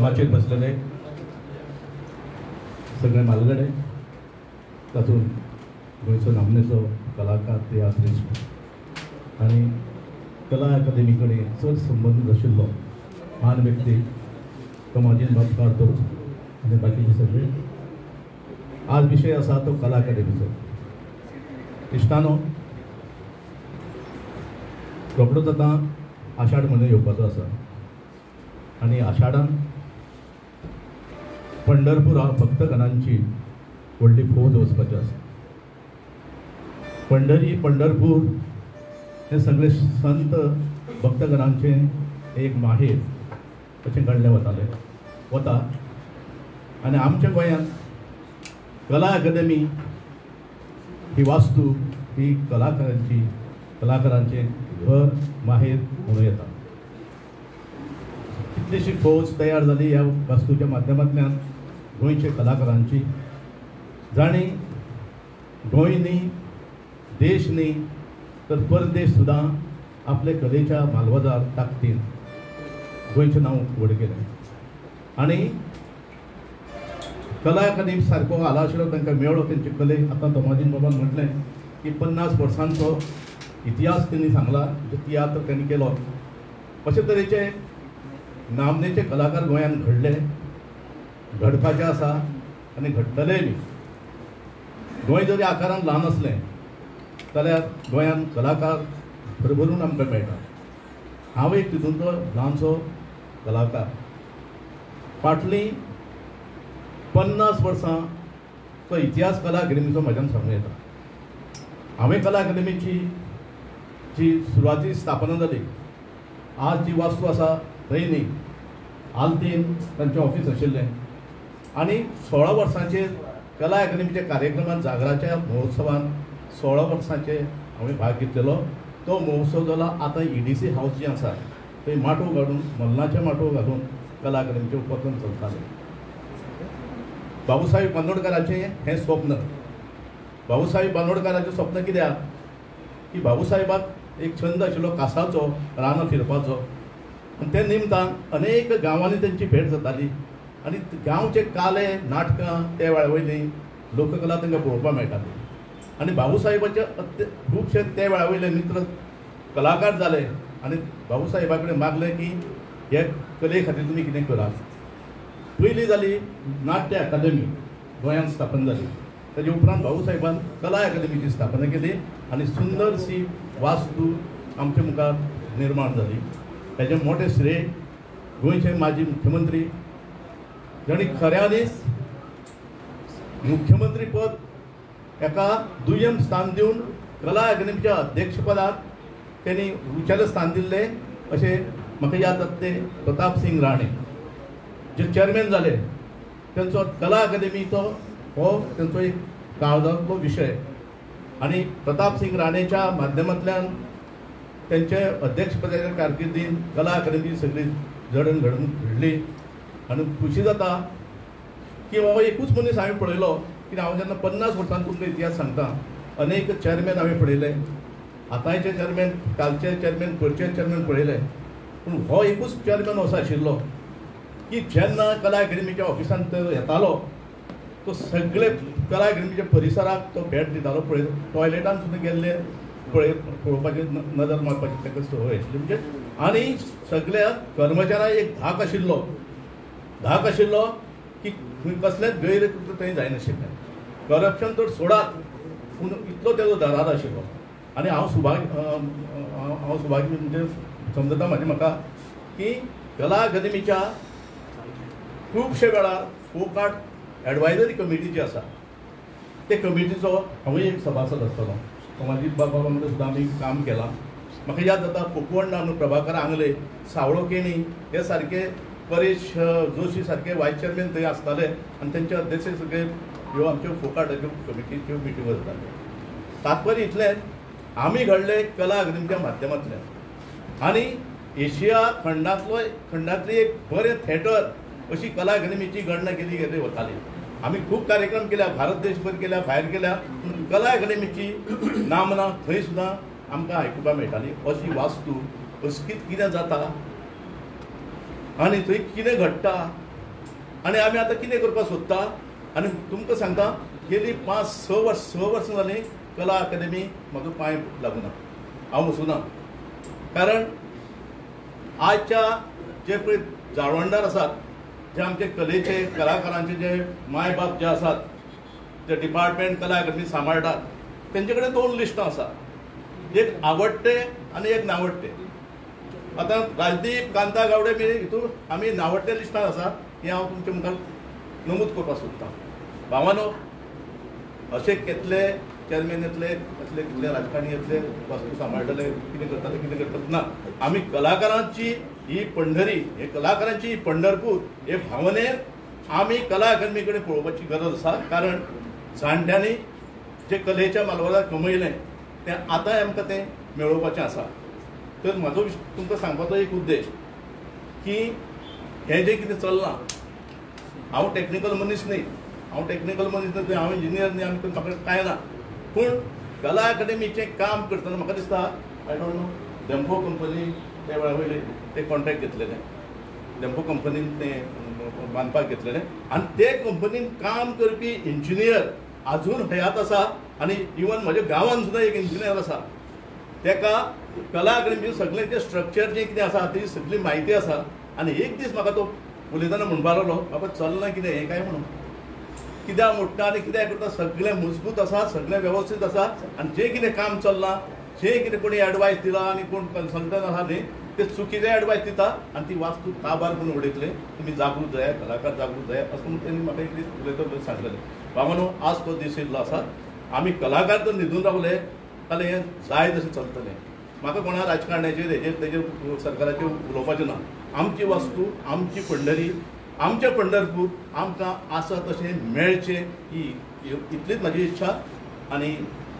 माचेर बसलेले सगळे म्हालगडे तातूंत गोंयचो नामनेचो कलाकार तियात्रिस्ट आनी कला अकादेमी कडेन चड संबंदीत आशिल्लो महान व्यक्ती कमाजीन बाब कारतोर आनी बाकीचे सगळे आज विषय आसा तो कला अकादेमीचो इश्टानो रोखडोच आतां आषाढ म्हयनो येवपाचो आसा आनी आषाढान पंढरपुरा भक्तगणांची व्हडली फौज वचपाची आसा पंढरपूर हे सगळे संत भक्तगणांचे एक माहेर अशें घडलें वता आनी आमच्या गोंयांत कला अकादेमी ही वास्तू ही कलाकारांचे घर माहेर म्हणून येता कितलीशी फौज तयार जाली ह्या वास्तूच्या माध्यमांतल्यान गोंयचे कलाकारांची जाणी गोंय न्ही देश न्ही तर परदेश सुद्दां आपले कलेच्या मालवजार ताकदीन गोंयचें नांव व्हड केलें आनी कला अकादेमी सारको आला आशिल्लो तांकां मेळ्ळो तेंचे कले आतां दमाजीन बाबान म्हटलें की 50 वर्सांचो इतिहास त्यांनी सांगला तियात्र त्यांनी केलो अशे तरेचे नामनेचे कलाकार गोंयांत घडले घडपाचे आसा आनी घडटले बी गोंय जरी आकारान ल्हान असलें जाल्यार गोंयांत कलाकार भरभरून आमकां मेळटा हांव एक तितूंतलो ल्हानसो कलाकार फाटलीं 50 वर्सां तो इतिहास कला अकादेमीचो म्हाज्यान सांगूं येता हांवें कला अकादेमीची जी सुरवाती स्थापना जाली आज जी वास्तू आसा थंय न्ही आल्तीन तांचें ऑफिस आशिल्लें आनी 16 वर्सांचेर कला अकादेमीच्या कार्यक्रमांत जागराच्या महोत्सवान 16 वर्सांचे हांवें भाग घेतलेलो तो महोत्सव जाला आतां EDC हावस जी आसा थंय माटो घालून मल्लाचे माटो घालून कला अकादेमीचें उपक्रम चलताले बाबूसाहेब बांदोडकरांचें हें स्वप्न बाबूसाहेब बांदोडकरांचें स्वप्न कित्याक की बाबूसाहेबाक एक छंद आशिल्लो कासाचो रानां फिरपाचो आनी ते निमतान अनेक गांवांनी तेंची भेट जाताली आनी गांवचे काले नाटकां त्या वेळा वयलीं लोककला तांकां पळोवपाक मेळटाली आनी बाबूसाहेबाचे खुबशे त्या वेळा वयले मित्र कलाकार जाले आनी बाबूसाहेबा कडेन मागलें की हे कले खातीर तुमी कितें करात पयली जाली नाट्य अकादेमी गोंयांत स्थापन जाली ताजे उपरांत बाबूसाहेबान कला अकादेमीची स्थापना केली आनी सुंदरशी वास्तू आमचे मुखार निर्माण जाली ताजें मोठें श्रेय गोंयचे माजी मुख्यमंत्री जाणी खऱ्यांनीच मुख्यमंत्री पद एका दुय्यम स्थान दिवन कला अकादेमीच्या अध्यक्षपदाक त्यांनी उंचेलें स्थान दिल्लें अशें म्हाका याद जाता ते प्रताप सिंग राणे जे चेअरमॅन जाले त्यांचो कला अकादेमीचो हो त्यांचो एक काळजांतलो विशय आनी प्रताप सिंग राणेच्या माध्यमांतल्यान त्यांचे अध्यक्षपदाच्या कारकिर्दीन कला अकादेमी सगळी जडण घडून घडली आनी खुशी जाता की हो एकूच मनीस हांवें पळयलो की हांव जेन्ना 50 वर्सांचो तुमकां इतिहास सांगता अनेक चेअरमॅन हांवें पळयले आतांचे चेअरमॅन कालचे चेअरमॅन परचे चेअरमॅन पळयले पूण हो एकूच चेअरमॅन असो आशिल्लो की जेन्ना कला अकादेमीच्या ऑफिसांत तो येतालो तो सगळे कला अकादेमीच्या परिसराक तो भेट दितालो पळय टॉयलेटान सुद्दां गेल्ले पळोवपाचे नदर मारपाची ताका संवय आशिल्ली म्हणजे आनी सगळ्या कर्मचाऱ्यांक एक धाक आशिल्लो की कसलेंच गैरकृत्य थंय जायनाशिल्लें करप्शन तर सोडात पूण इतलो तेजो दरार आशिल्लो आनी हांव सुभागी म्हणजे समजता म्हाका की कला अकादेमीच्या खूबशे वेळार फोक आर्ट एडवायजरी कमिटी जी आसा ते कमिटीचो हांवूय एक सभासद आसतलो कमाजीत बाबा वांगडा सुद्दां आमी काम केलां म्हाका याद जाता पोकवंडा न्हू प्रभाकर आंगले सावळो केणी हे सारके परेश जोशी सारके वायस चेअरमॅन थंय आसताले आनी तेंचे अध्यक्ष सगळे ह्यो आमच्यो फोक आर्टाच्यो कमिटीच्यो मिटींगो जाताल्यो तात्पर्य इतलेंच आमी घडले कला अकादेमीच्या माध्यमांतल्यान आनी एशिया खंडांतली एक बरें थिएटर अशी कला अकादेमीची गणना केली वताली आमी खूब कार्यक्रम केल्या भारत देशभर केल्या भायर केल्या कला अकादेमीची नामना थंय सुद्दां आमकां आयकुपाक मेळटाली अशी वास्तू अशें कितें जाता आनी थंय कितें घडटा आनी आमी आतां कितें करपाक सोदता आनी तुमकां सांगता गेली 5-6 वर्सां जालीं कला अकादेमी म्हाजो पांय लागूना हांव वचूना कारण आजच्या जे पळय जाळवणदार आसात जे आमचे कलेचे कलाकारांचे जे माय बाप जे आसात जे डिपार्टमेंट कला अकादेमी सांबाळटात तेंचे कडेन 2 लिस्टां आसा एक आवडटे आनी एक नावडटे आतां राजदीप कांता गावडे बी हितून आमी नावडटे लिस्टान आसा हें हांव तुमचे मुखार नमूद करपाक सोदतां भावानो अशे केतले चॅरमॅन येतले असले कितले राजकारणी येतले वस्तू सांबाळटले कितें करतले ना आमी कलाकारांची ही पंढरी हे कलाकारांची ही पंढरपूर हे भावनेर आमी कला अकादेमी कडेन पळोवपाची गरज आसा कारण जाणट्यांनी जे कलेच्या मालवजार कमयलें तें आतां आमकां तें मेळोवपाचें आसा तर म्हाजो तुमकां सांगपाचो एक उद्देश की हें जें कितें चल्लां हांव टॅक्निकल मनीस न्ही हांव इंजिनियर न्ही आनी म्हाका कांय ना पूण कला अकादेमीचें काम करतना म्हाका दिसता I don't know Dempo company त्या वेळा वयले ते कॉन्ट्रॅक्ट घेतलेले डेम्पो कंपनीन तें बांदपाक घेतलेलें आनी ते कंपनीन काम करपी इंजिनियर अजून हयात आसा आनी इवन म्हज्या गांवांत सुद्दां एक इंजिनियर आसा तेका कला अकादेमीचें सगळें जें स्ट्रक्चर जें कितें आसा ती सगळी म्हायती आसा आनी एक दीस म्हाका तो उलयतना म्हणपाक लागलो बाबा चलना कितें हें काय म्हणून कित्याक मोडटा आनी कितें करता सगळें मजबूत आसा सगळें वेवस्थीत आसा आनी जें कितें काम चल्लां जें कितें कोणी एडवायस दिला आनी कोण कन्सल्टंट आसा न्ही ते चुकीचे एडवायस दिता आनी ती वास्तू काबार करून उडयतले तुमी जागृत जाय कलाकार जागृत जाय असं म्हणून तेणी म्हाका एक दीस उलयता सांगलेलें बाबानो आज तो दीस येयल्लो आसा आमी कलाकार जर न्हिदून रावले जाल्यार हें जाय तशें चलतलें म्हाका कोणा राजकारण्याचेर तेजेर सरकाराचेर उलोवपाचें ना आमची वास्तू आमची पंढरी आमचें पंढरपूर आमकां आसा तशें मेळचें ही इतलीच म्हाजी इच्छा आनी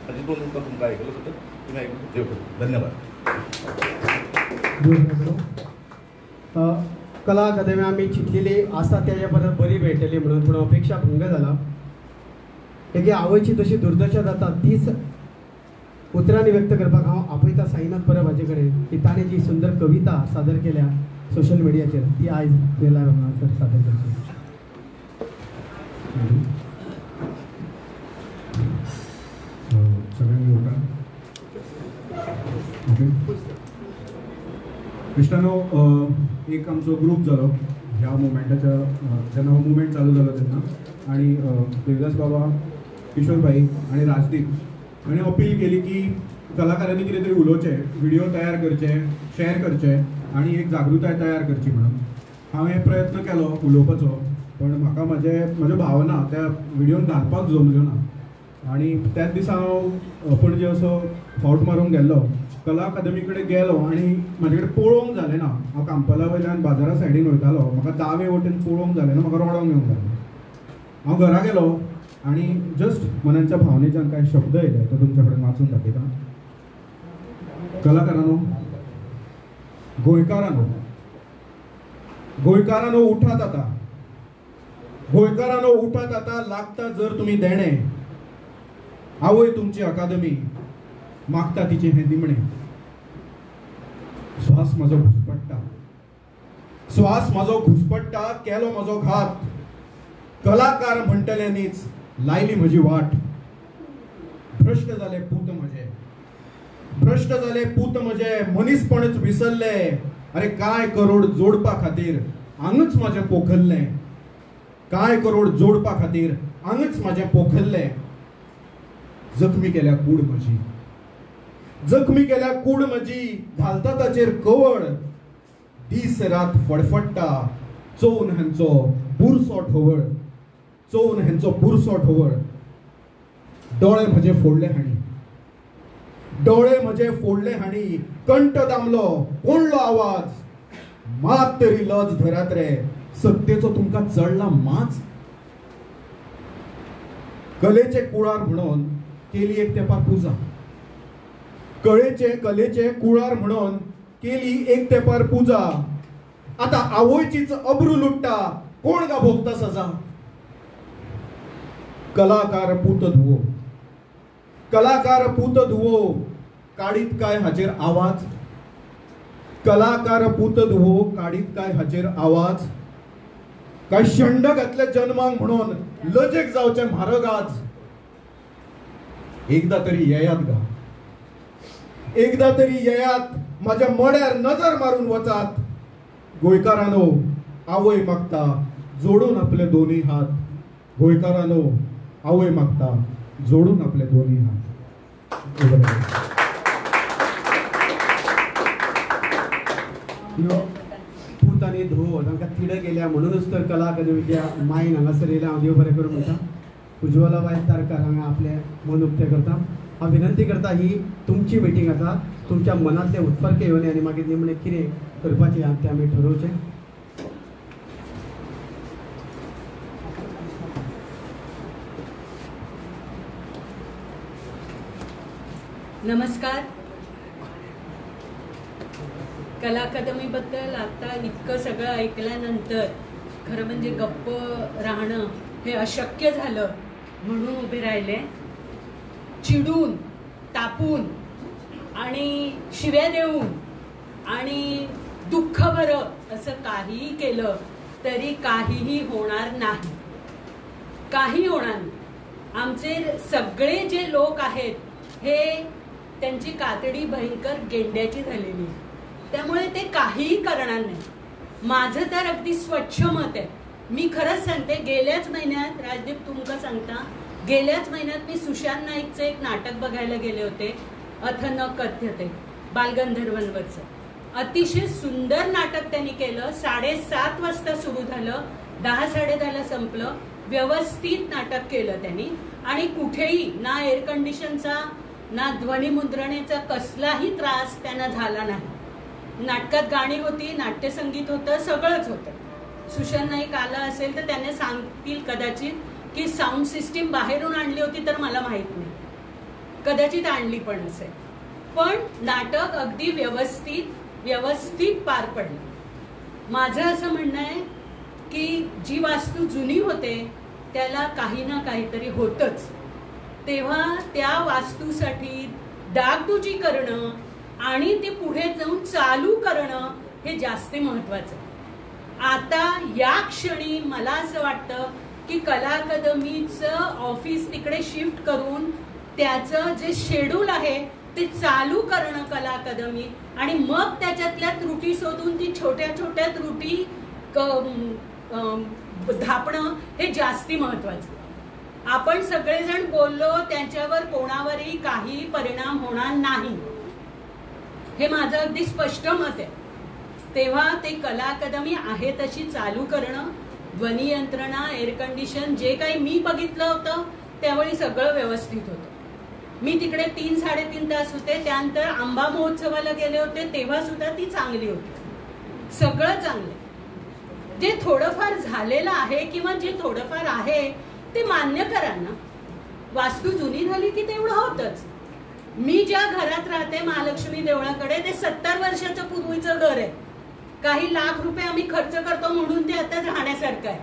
हाजी दोन उतर तुमकां आयकलो सुद्दां तुमी आयकून देव करूं धन्यवाद. कला अकादेमी आमी चिंतलेली आसा तेज्या परस बरी मेळटली म्हणून पूण अपेक्षा भंग जाला तेगे आवयची तशी दुर्दशा जाता तीच उतरांनी व्यक्त करपाक हांव आपयता साईनाथ परब हाजे कडेन की ताणें जी सुंदर कविता सादर केल्या सोशल मिडियाचेर ती आयज तुवें हांगासर सादर करची. सगळ्यांनी उठा. इश्टानो एक आमचो ग्रूप जालो ह्या मुवमेंटाच्या जेन्ना हो मुवमेंट चालू जालो तेन्ना आनी देवदास बाबा किशोरबाई आनी राजदीप हांणी अपील केली की कलाकारांनी कितें तरी उलोवचें व्हिडिओ तयार करचे शेअर करचे आनी एक जागृताय तयार करची म्हणून हांवें प्रयत्न केलो उलोवपाचो पण म्हाका म्हज्यो भावना त्या व्हिडिओन घालपाक जमल्यो ना आनी त्याच दिसा हांव पणजे असो फावट मारूंक गेल्लो कला अकादेमी कडेन गेलो आनी म्हाजे कडेन पळोवंक जालें ना हांव कांपला वयल्यान बाजारा सायडीन वयतालो म्हाका दावे वटेन पळोवंक जालें ना म्हाका रडोंक येवंक जालें हांव घरा गेलो आनी जस्ट मनाच्या भावनेच्यान कांय शब्द येयले तो तुमचे कडेन वाचून दाखयता. कलाकारांनो गोंयकारांनो उठात आता गोंयकारांनो उठात आता लागता जर तुम्ही देणे आवय तुमची अकादमी मागता तिचे हे दिमणे श्वास म्हजो घुसपट्टा केलो म्हजो घात कलाकार म्हणटल्यांनीच लायली म्हजी वाट भ्रष्ट जाले पूत म्हजे मनीसपणच विसरले अरे काय करोड जोडपा खातीर आंगच माझे पोखल्ले काय करोड जोडपा खातीर आंगच माझे पोखल्ले जखमी केल्या कूड म्हजी घालता ताचेर कवड दीस रात फडफडटा चोवन हेंचो बुरसो ढवळ डोळे म्हजे फोडले हाणी कंठ दामलो कोणलो आवाज मात तरी लज धरात रे सत्तेचो तुमकां चढला माच कलेचे कुळार म्हणून केली एक तेंपार पुजा कलेचे कुळार म्हणून केली एक तेंपार पुजा आता आवयचीच अब्रू लुट्टा कोण गा भोगता सजा कलाकार पूत धुवो काडीत काय हाचेर आवाज कलाकार पूत धुवो काडीत काय हाचेर आवाज काय शंड घातले जन्मांक म्हणून लजेक जावचे म्हारग आज. एकदा तरी येयात गा, एकदा तरी येयात, माझ्या मड्यार नजर मारून वचात. गोंयकारांनो आवय मागता जोडून आपले दोन्ही हात. गोंयकारांनो आवय मागता जोडून आपले दोन्ही हात. पूत आनी धुवो तांकां तिडे गेल्या म्हणूनच तर कला अकादमीच्या मायन हांगासर येयल्या. हांव देव बरें करूं म्हणटा. उज्ज्वला बाय तारकार हांगा आपले मन उक्तें करता. हांव विनंती करता ही तुमची मिटींग आसा. तुमच्या मनांतले उत्फर्के येवनी आनी मागीर निमणें कितें करपाचें तें आमी ठरोवचें. नमस्कार. कला अकादमीबद्दल आता इतकं सगळं ऐकल्यानंतर खरं म्हणजे गप्प राहणं हे अशक्य झालं म्हणून उभे राहिले. चिडून, तापून आणि शिव्या देऊन आणि दुःख भरं असं काहीही केलं तरी काहीही होणार नाही. काही होणार नाही. आमचे सगळे जे लोक आहेत हे त्यांची कातडी भयंकर गेंड्याची झालेली, त्यामुळे ते काहीही करणार नाही. माझं तर अगदी स्वच्छ मत आहे. मी खरंच सांगते, गेल्याच महिन्यात राजदीप तुमका सांगता, गेल्याच महिन्यात मी सुशांत नाईकचं एक नाटक बघायला गेले होते, अथ न कथ्यते, बालगंधर्वांवरचं. अतिशय सुंदर नाटक त्यांनी केलं. 7:30 वाजता सुरू झालं, 10-10:30 संपलं. व्यवस्थित नाटक केलं त्यांनी आणि कुठेही ना एअर कंडिशनचा ना ध्वनिमुद्रणेचा कसलाही त्रास त्यांना झाला नाही. नाटकात गाणी होती, नाट्यसंगीत होतं, सगळंच होतं. सुशांत नाईक आला असेल तर त्याने सांगतील कदाचित की साऊंड सिस्टीम बाहेरून आणली होती तर मला माहित नाही, कदाचित आणली पण असेल. पण नाटक अगदी व्यवस्थित पार पडलं. माझं असं म्हणणं आहे की जी वास्तू जुनी होते त्याला काही ना काहीतरी होतच, तेव्हा त्या वास्तूसाठी डागडुजी करणं आणि ते पुढे जाऊन चालू करणं हे जास्त महत्वाचं. आता या क्षणी मला असं वाटतं की कला अकादमीचं ऑफिस तिकडे शिफ्ट करून त्याचं जे शेड्यूल आहे ते चालू करणं कला अकादमी, आणि मग त्याच्यातल्या त्रुटी शोधून ती छोट्या छोट्या त्रुटी धापणं हे जास्ती महत्वाचं. आपण सगळेजण बोललो, त्यांच्यावर कोणावरही काही परिणाम होणार नाही, हे माझं अगदी स्पष्ट मत आहे. तेव्हा ते कला अकादमी आहे तशी चालू करणं, ध्वनी यंत्रणा, एअर कंडिशन, जे काही मी बघितलं होतं त्यावेळी सगळं व्यवस्थित होतं. मी तिकडे 3-3.5 तास होते. त्यानंतर आंबा महोत्सवाला गेले होते तेव्हा सुद्धा ती चांगली होती. सगळं चांगलं. जे थोडंफार झालेलं आहे किंवा जे थोडंफार आहे ते मान्य करा ना. वास्तू जुनी झाली की तेवढं होतच. मी ज्या घरात राहते महालक्ष्मी देवळाकडे, ते 70 वर्षाचं पूर्वीचं घर आहे. काही लाख रुपये आम्ही खर्च करतो म्हणून ते आता राहण्यासारखं आहे.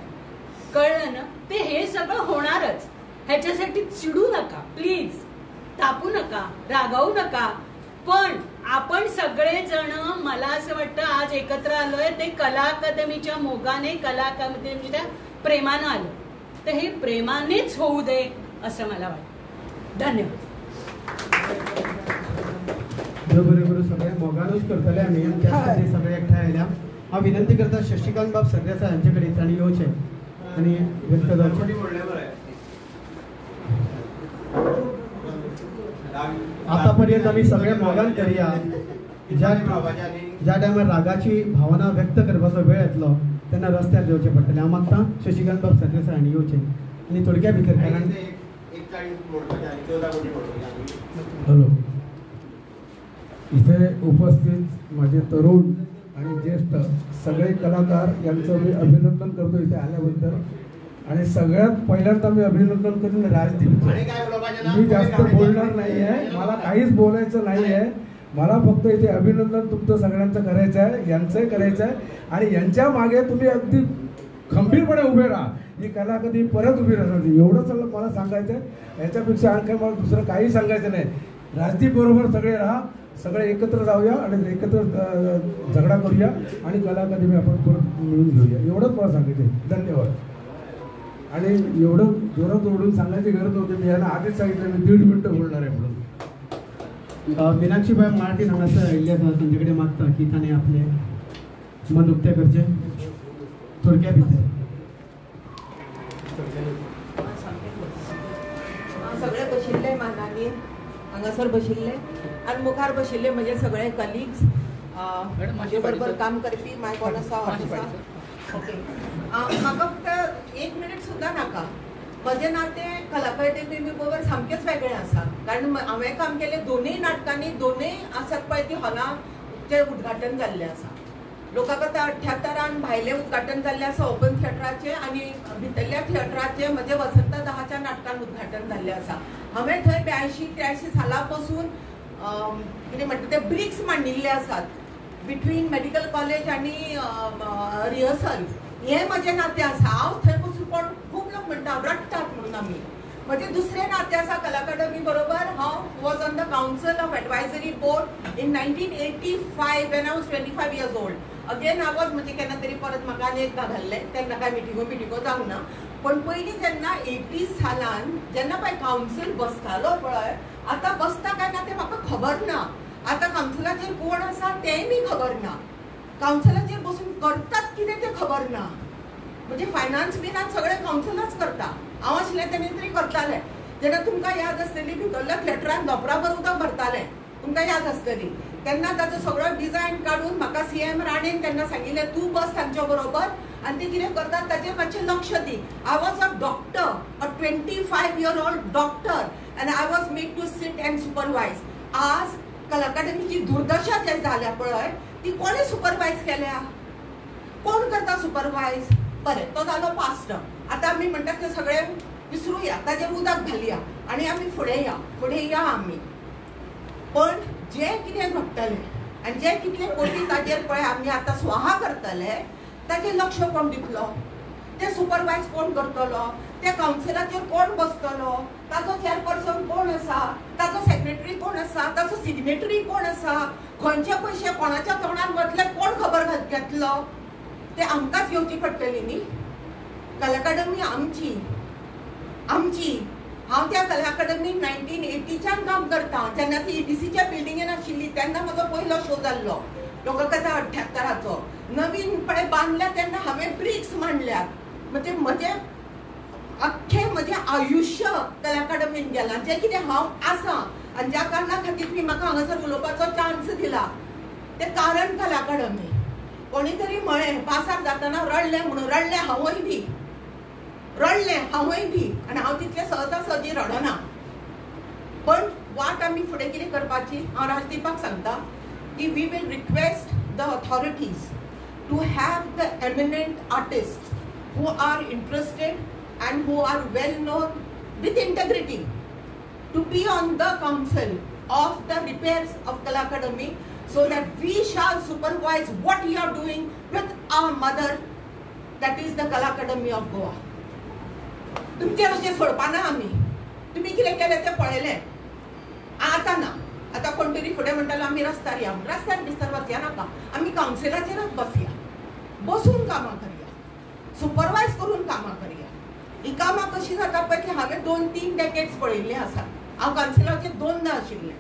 कळलं ना? ते हे सगळं होणारच. ह्याच्यासाठी चिडू नका प्लीज, तापू नका, रागावू नका. पण आपण सगळेजण, मला असं वाटतं आज एकत्र आलोय ते कला अकादमीच्या मोगाने, कला अकादमीच्या प्रेमानं आलो. तर हे प्रेमानेच होऊ दे असं मला वाटतं. धन्यवाद. बरोबर सगळ्या मोगानूच करतले आम्ही, त्यासाठी सगळे एकठांय आयल्या. हांव विनंती करता शशिकांत बाब सरदेसाय हांचे कडेन तांणी येवचें आनी व्यक्त जावचें. आतापर्यंत आम्ही सगळ्या मोगान करूया. ज्या टायमार रागाची भावना व्यक्त करपाचो वेळ येतलो तेन्ना रस्त्यार देवचें पडटलें. हांव मागता शशिकांत बाब सरदेसाय हांणी येवचें आनी थोडक्या भितर हॅलो, इथे उपस्थित माझे तरुण आणि ज्येष्ठ सगळे कलाकार यांचं मी अभिनंदन करतो इथे आल्याबद्दल. आणि सगळ्यात पहिल्यांदा मी अभिनंदन करेन राजदीपचं. मी जास्त बोलणार नाही आहे, मला काहीच बोलायचं नाही आहे. मला फक्त इथे अभिनंदन तुमचं सगळ्यांचं करायचं आहे, यांचंही करायचं आहे. आणि यांच्या मागे तुम्ही अगदी खंबीरपणे उभे राहा. ही कला कधी परत उभी राहणार नाही, एवढंच मला सांगायचं आहे. याच्यापेक्षा आणखी मला दुसरं काही सांगायचं नाही. राजदीप बरोबर सगळे राहा, सगळे एकत्र जाऊया आणि एकत्र झगडा करूया आणि कला अकादमी आपण परत मिळून घेऊया. एवढंच मला सांगायचं आहे. धन्यवाद. आणि एवढं जोरात ओरडून सांगायची गरज नव्हती. मी यांना आधीच सांगितलं मी 1.5 मिनिटं बोलणार आहे म्हणून. मीनाक्षीबाई मराठी हांगासर आयिल्ले आसा तांचे कडेन मागता की ताणें आपले मन उक्ते करचे थोडक्या भितर. सगळे बशिल्ले मानांनी हांगासर बशिल्ले आनी मुखार बशिल्ले म्हजे सगळे कलिग्स, म्हजे बरोबर काम करपी माय कोण आसा ओके. म्हाका फक्त 1 मिनीट सुद्दां नाका. म्हजें नातें कला अकादेमी बरोबर सामकेंच वेगळें आसा. कारण हांवें काम केलें दोनूय नाटकांनी, दोनूय आसात पळय ती हॉलांचें उद्घाटन जाल्लें आसा. लोकाकथा 78 भायलें उद्घाटन जाल्लें आसा ओपन थिएटराचें, आनी भितरल्या थिएटराचें म्हजें वसंत दाहाच्या नाटकान उद्घाटन जाल्लें आसा. हांवें थंय 82-83 साला पासून कितें म्हणटा ते ब्रिक्स मांडिल्ले आसात बिटवीन मेडिकल कॉलेज आनी रिहर्सल. हें म्हजें नातें आसा. हांव थंय बसून कोण खूब लोक म्हणटा रडटात म्हणून आमी. म्हजें दुसरें नातें आसा कला अकादमी बरोबर. हांव was on the council of advisory board in 1985 when I was 25 years old. Again I was म्हणजे केन्ना तरी परत म्हाका आनी एकदां घाल्लें. तेन्ना कांय मिटिंगो जावंक ना. पण पयलीं जेन्ना 80 सालान जेन्ना पळय कावन्सिल बसतालो पळय, आतां बसता काय ना तें म्हाका खबर ना. आतां कावन्सिलाचेर कोण आसा तेंय बी खबर ना. कावन्सिलाचेर बसून करतात कितें तें खबर ना. म्हणजे फायनान्स बिनान सगळें कावन्सिलच करता. हांव आशिल्लें तेन्ना तरी करतालें. जेन्ना तुमकां याद आसतली भितरल्या थिएटरान धोपराभर उदक भरतालें, तुमकां याद आसतली. तेन्ना ताचो सगळो डिजायन काडून म्हाका CM राणेन तेन्ना सांगिल्लें तूं बस तांच्या बरोबर आनी ते कितें करतात ताचेर मातशें लक्ष दी. I was a doctor, a 25 year old doctor, आनी I was made to sit and supervise. आज कला अकादमीची दुर्दशा जे जाल्या पळय ती कोणी सुपरवायज केल्या? कोण करता सुपरवायज? बरें, तो जालो पास्ट. आतां आमी म्हणटात ते सगळें विसरुया, ताजेर उदक घालया आनी आमी फुडें या आमी. पण जें कितें घडटलें आनी जे कितले कोटी ताजेर पळय आमी आतां स्वाहा करतले, ताजेर लक्ष कोण दितलो? ते सुपरवायज कोण करतलो? त्या कावन्सिलाचेर कोण बसतलो? ताचो चेअरपर्सन कोण आसा? ताचो सेक्रेटरी कोण आसा? ताचो सिग्नेटरी कोण आसा? खंयचे पयशे कोणाच्या तोंडान वतले कोण खबर घेतलो? ते आमकांच घेवची पडटली न्ही. कला अकादमी आमची. हांव त्या कला अकादमीन 1980च्यान काम करता. जेन्ना ती EDCच्या बिल्डिंगेन आशिल्ली तेन्ना म्हजो पयलो शो जाल्लो लोककथा 78चो. नवीन पळय बांदल्या तेन्ना हांवें ब्रिक्स मांडल्यात. म्हणजे म्हजें अख्खें म्हजें आयुश्य कला अकादमीन गेलां. जें कितें हांव आसा आनी ज्या कारणां खातीर तुमी म्हाका हांगासर उलोवपाचो चान्स दिला तें कारण कला अकादमी. कोणी तरी म्हळें पासार जातना रडलें म्हणून. रडलें हांवूय बी आनी हांव तितलें सहजासहजी रडना. पण वाट आमी फुडें कितें करपाची? हांव राजदीपाक सांगता की we will request the authorities to have the eminent artist who are interested and who are well known with integrity to be on the council of the repairs of Kala Academy, so that we shall supervise what you are doing with our mother, that is the Kala Academy of Goa. तुमचेर अशें सोडपाना आमी. तुमी कितें केलें तें पळयलें. आतां ना. आतां कोण तरी फुडें म्हणटालो आमी रस्त्यार या. रस्त्यार बिस्तार वचया नाका. आमी कावन्सिलाचेरच बसया. बसून कामां करया. सुपरवायज करून कामां करया. ही कामां कशी जाता पळय की हांवें 2-3 डेकेड्स पळयल्ले आसा. हांव कावन्सिलाचेर 2दा आशिल्लें.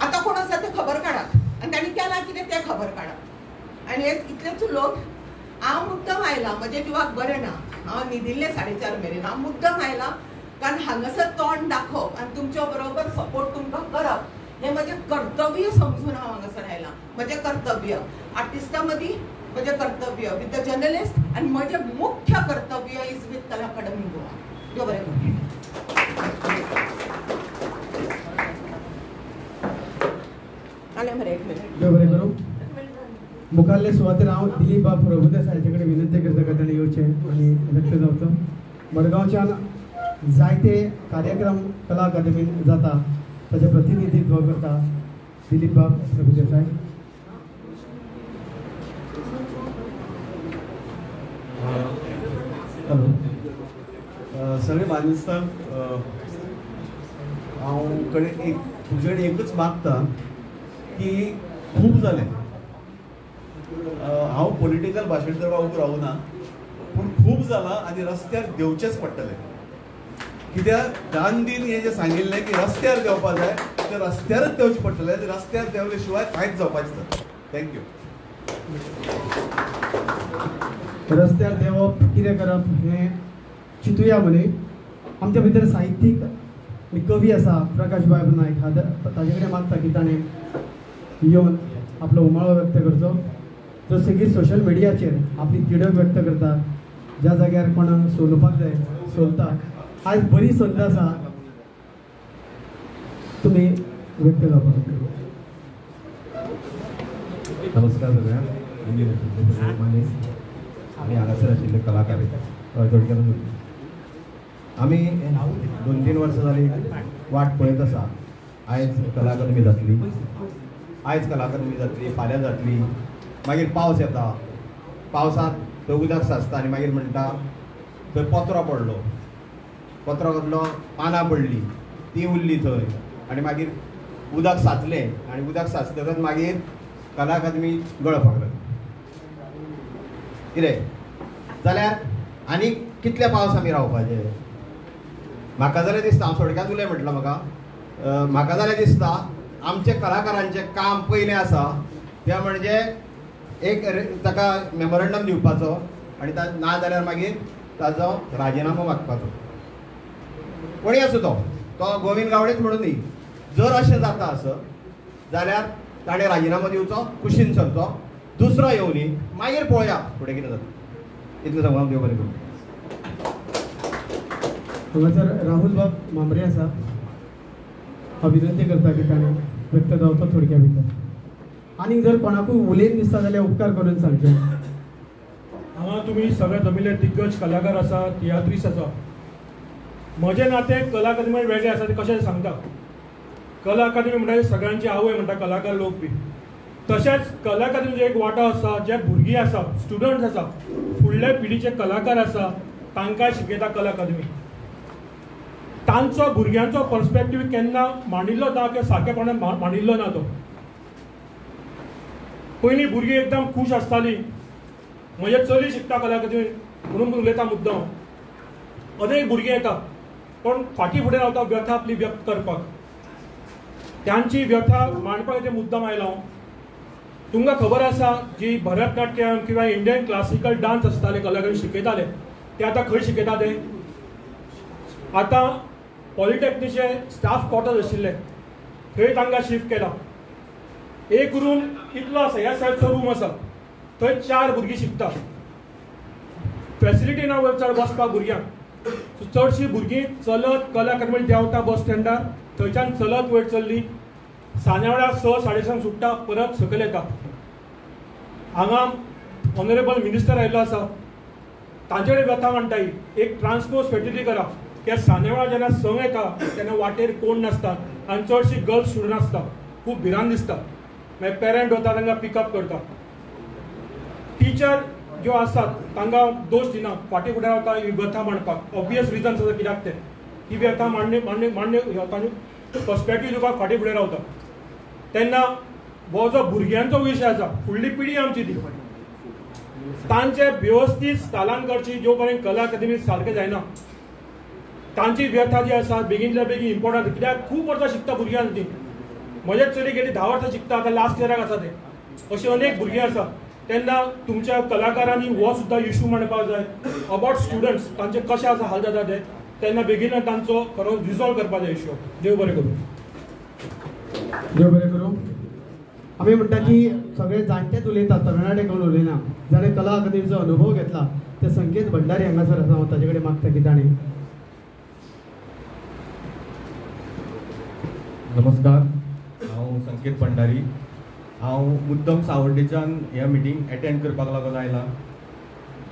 आतां कोण आसा ते खबर काडात आनी तांणी केलां कितें तें खबर काडात. आनी हे इतलेच लोक. हांव मुद्दम आयलां. म्हजें जिवाक बरें ना. हांव न्हिदिल्लें 4:30 मेरेन. हांव मुद्दम आयलां कारण हांगासर तोंड दाखोवप आनी तुमच्या बरोबर सपोर्ट तुमकां करप हें म्हजें कर्तव्य समजून हांव हांगासर आयलां. म्हजें कर्तव्य आर्टिस्टां मदीं, म्हजें कर्तव्य विथ द जर्नलिस्ट, आनी म्हजें मुख्य कर्तव्य इज विथ कला अकादमी गोवा. देव बरें करूं. देव बरें करूं. मुखारले सुवातेर हांव दिलीप बाब प्रभुदेसाय हांचे कडेन विनंती करता की ताणें येवचें आनी व्यक्त जावचो. मडगांवच्यान जायते कार्यक्रम कला अकादमीन जाता ताचें प्रतिनिधित्व करता दिलीप बाब प्रभुदेसाय. हॅलो सगळे मानेस्तांक हांव कडेन तुजे कडेन एकूच मागता की खूब जालें. हांव पॉलिटिकल भाशण करपाक उबो रावना, पूण खूब जाला आनी रस्त्यार देंवचेच पडटले. कित्याक गांधीन हें जें सांगिल्लें की रस्त्यार देंवपाक जाय तें रस्त्यारच देंवचें पडटलें. रस्त्यार देंवले शिवाय कांयच जावपाचें ना. थँक्यू. रस्त्यार देवप कितें करप हें चिंतुया म्हणे. आमच्या भितर साहित्यीक आनी कवी आसा प्रकाश बाब नायक. ताजे कडेन मागता की ताणें येवन आपलो उमाळो व्यक्त करचो. जशें की सोशल मिडियाचेर आपली तिडक व्यक्त करता, ज्या जाग्यार कोणाक सोलपाक जाय सोलता. आज बरी संद आसा, तुमी व्यक्त जावपाक. नमस्कार सगळ्यांक. आमी हांगासर आशिल्ले कलाकार थोडक्यान आमी 2-3 वर्सां जालीं वाट पळयत आसा. आयज कला अकादमी जातली, फाल्यां जातली. मागीर पावस येता, पावसांत थंय उदक साचता आनी मागीर म्हणटा थंय पत्रो पडलो, पत्रो कसलो पानां पडलीं, ती उरली थंय आनी मागीर उदक साचलें आनी उदक साचतकच मागीर कला अकादमी गळपाक लागली. कितें जाल्यार आनी कितले पावस आमी रावपाचे? म्हाका जाल्यार दिसता, हांव थोडक्यात उलय म्हटलं म्हाका जाल्यार दिसता आमचे कलाकारांचें काम पयलें आसा तें म्हणजे एक ताका मेमोरंडम दिवपाचो आनी ना जाल्यार मागीर ताजो राजिनामो मागपाचो. कोणी आसूं तो गोविंद गावडेच म्हणून न्ही. जर अशें जाता आसत जाल्यार ताणें राजिनामो दिवचो, कुशीन सरचो, दुसरो येवनी, मागीर पळोवया फुडें कितें जाता. इतलें सांगून देव बरें करूं. हांगासर राहुल बाब मांबरे आसा. हांव विनंती करता की ताणें व्यक्त जावचो थोडक्या भितर. आनी जर कोणाकूय उलयन दिसता जाल्यार उपकार करून सांगचे. हांगा तुमी सगळे जमिल्ले दिग्गज कलाकार आसा, तियात्रीस आसा. म्हजें नातें कला अकादमी वेगळें आसा. तें कशें सांगता, कला अकादमी म्हणटा सगळ्यांची आवय म्हणटा कलाकार लोक बी. तशेंच कला अकादमीचो एक वांटो आसा. जे भुरगीं आसा, स्टुडंट्स आसा, फुडले पिढीचे कलाकार आसा, तांकां शिकयता कला अकादमी. तांचो भुरग्यांचो पर्स्पेक्टीव केन्ना मांडिल्लो ना किंवा सारकेपणान मांडिल्लो ना. तो पयलीं भुरगीं एकदम खूश आसतालीं, म्हजे चली शिकता कला अकादमीन म्हणून उलयता मुद्दम. अनेक भुरगीं येता पण फाटीं फुडें रावता व्यथा आपली व्यक्त करपाक. त्यांची व्यथा मांडपाक मुद्दम आयला हांव. तुमकां खबर आसा जी भरतनाट्यम किंवा इंडियन क्लासिकल डान्स आसताले कला अकादमी शिकयताले ते आतां खंय शिकयता? ते आतां पॉलिटेक्निकचे स्टाफ क्वॉर्टर्स आशिल्ले थंय तांकां शिफ्ट केला. एक रूम इतलो आसा, ह्या सायडचो रूम आसा, थंय 4 भुरगीं शिकता. फॅसिलिटी ना वयर चड बसपाक भुरग्यांक. चडशीं भुरगीं चलत कला अकादमीत देंवता बस स्टँडार, थंयच्यान चलत वयर चल्ली, सान्यावळ्यार 6-6:30 सुट्टा, परत सकयल येता. हांगा ऑनरेबल मिनिस्टर आयिल्लो आसा, तांचे कडेन व्यथा मांडटा ही एक ट्रान्सपोर्ट फॅसिलिटी करा. कित्याक सान्यावळा जेन्ना संक येता तेन्ना वाटेर कोण नासता आनी चडशीं गर्ल्स स्टुडंट आसता. खूब भिरांत दिसता. मागीर पेरंट वता तांकां पिकअप करता. टीचर ज्यो आसात तांकां दोश दिना, फाटीं फुडें रावता ही व्यथा मांडपाक. ऑब्वियस रिजन्स आसा कित्याक ते ही व्यथा मांडणी पर्स्पेक्टीव दिवपाक फाटीं फुडें रावता. तेन्ना हो जो भुरग्यांचो विशय आसा, फुडली पिढी आमची ती, तांचे वेवस्थीत स्थालन करची जो पर्यंत कला अकादमी सारकें जायना. तांची व्यथा जी आसा बेगिनल्या बेगीन इम्पॉर्टंट. कित्याक खूब वर्सां शिकता भुरग्यांक ती. म्हजेच चली गेली 10 वर्सां शिकता, आतां लास्ट इयराक आसा ते. अशी अनेक भुरगीं आसा. तेन्ना तुमच्या कलाकारांनी हो सुद्दां इशू मांडपाक जाय अबाउट स्टुडंट्स, तांचे कशें आसा हाल जाता ते. तेन्ना बेगीन तांचो खरो रिजॉल्व करपाक जाय इशू. देव बरें करूं. देव बरें करूं. आमी म्हणटा की सगळे जाणटेच उलयतात, तरणाटे कोण उलयना. जाणें कला अकादमीचो अनुभव घेतला ते संकेत भंडारी हांगासर आसा. हांव ताजे कडेन मागता की ताणें. नमस्कार, हांव संकेत भंडारी. हांव मुद्दम सावड्डेच्यान ह्या मिटींग अटेंड करपाक लागून आयला.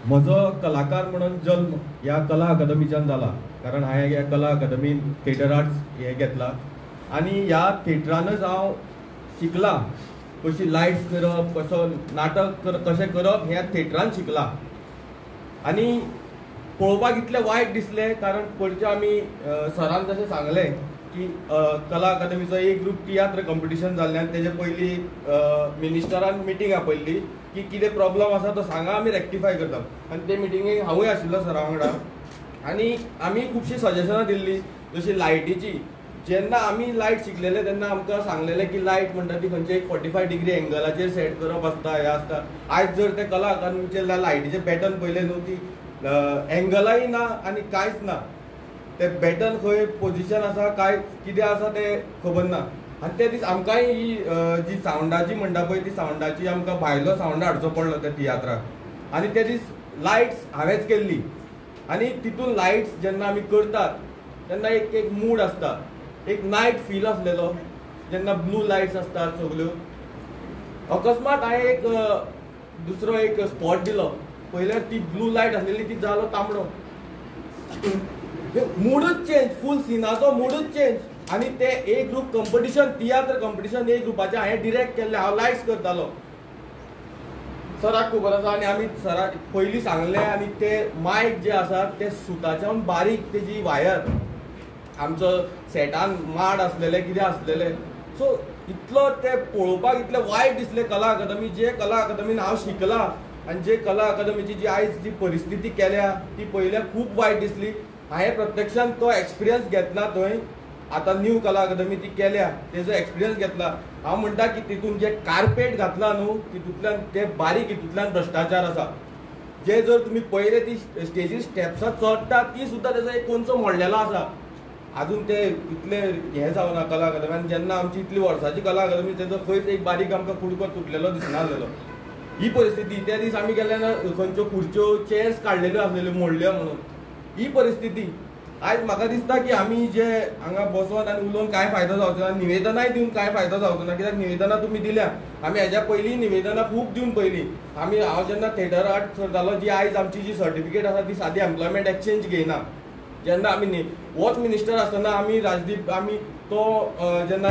म्हजो कलाकार म्हणून जल्म ह्या कला अकादमीच्यान जाला. कारण हांवें ह्या कला अकादमीन थिएटर आर्ट्स हें घेतला आनी ह्या थिएटरानच हांव शिकला कशी लायट्स करप, कसो नाटक कशें करप ह्या थिएटरान शिकला. आनी पळोवपाक इतलें वायट दिसलें कारण पयलींचे आमी सरान जशें सांगलें की कला अकादमीचो एक ग्रूप तियात्र कॉम्पिटिशन जाल्ल्यान तेजे पयलीं मिनिस्टरान मिटींग आपयल्ली की कितें प्रॉब्लम आसा तो सांगा, आमी रेक्टिफाय करता. आनी ते मिटिंगेक हांवूय आशिल्लो सरा वांगडा. आनी आमी खुबशीं सजेशनां दिल्लीं, जशी लायटीची. जेन्ना आमी लायट शिकलेले तेन्ना आमकां सांगलेलें की लायट म्हणटा ती खंयचे 45 डिग्री एंगलाचेर सेट करप आसता, हें आसता. आयज जर ते कलाकारांचे लायटीचे पॅटर्न पयले न्हू, ती एंगलाय ना आनी कांयच ना. ते बॅटन खंय पोजिशन आसा, काय कितें आसा तें खबर ना. आनी ते दीस आमकांय ही जी सावंडाची म्हणटा पळय ती सावंडाची आमकां भायलो सावंड हाडचो पडलो त्या तियात्राक. आनी ते दीस लायट्स हांवेंच केल्ली. आनी तितून लायट्स जेन्ना आमी करतात तेन्ना एक मूड आसता, एक नायट फील आसलेलो. जेन्ना ब्लू लायट्स आसतात सगल्यो, अकस्मात हांवें एक दुसरो एक स्पॉट दिलो. पयल्यार ती ब्लू लायट आसलेली ती जालो तांबडो. मूडच चेंज, फूल सिनाचो मूडच चेंज. आनी ते ए ग्रूप कंपिटिशन, तियात्र कंपिटिशन ए ग्रुपाचें हांवें डिरेक्ट केल्लें. हांव लायट्स करतालो. सराक खबर आसा आनी आमी सराक पयलीं सांगलें. आनी ते मायक जे आसा ते सुताच्यान बारीक तेजी वायर, आमचो सेटान माड आसलेले कितें आसलेले. सो इतलो ते पळोवपाक इतलें वायट दिसलें कला अकादमी. जे कला अकादमीन हांव शिकलां आनी जे कला अकादमीची जी आयज जी परिस्थिती केल्या ती पयल्यार खूब वायट दिसली. हांवें प्रत्यक्षान तो एक्सपिरियन्स घेतला थंय. आतां न्यू कला अकादमी ती केल्या, तेजो एक्सपिरियन्स घेतला. हांव म्हणटा की तितून जे कार्पेट घातला न्हू तितूंतल्यान ते बारीक हितूंतल्यान भ्रश्टाचार आसा. जे जर तुमी पयले ती स्टेजीर स्टेप्सां चडटा ती सुद्दां तेजो एक कोणसो मोडलेलो आसा. आजून ते इतले हें जावना कला अकादमी. जेन्ना आमची इतली वर्सांची कला अकादमी तेजो खंयच एक बारीक आमकां कुडको तुटलेलो दिसनासलेलो. ही परिस्थिती. त्या दीस आमी गेले ना, खंयच्यो खुर्च्यो चेअर्स काडलेल्यो आसलेल्यो मोडल्यो म्हणून. ही परिस्थिती. आयज म्हाका दिसता की आमी जे हांगा बसोन आनी उलोवन कांय फायदो जावचो ना. निवेदनाय दिवन कांय फायदो जावचो ना. कित्याक निवेदनां तुमी दिल्या. आमी हेज्या पयलीं निवेदनां खूब दिवन पयलीं. हांव जेन्ना थिएटर आर्ट करतालो, जी आयज आमची जी सर्टिफिकेट आसा ती सादी एम्प्लॉयमेंट एक्सचेंज घेयना. जेन्ना आमी वॉच मिनिस्टर आसतना आमी राजदीप आमी तो जेन्ना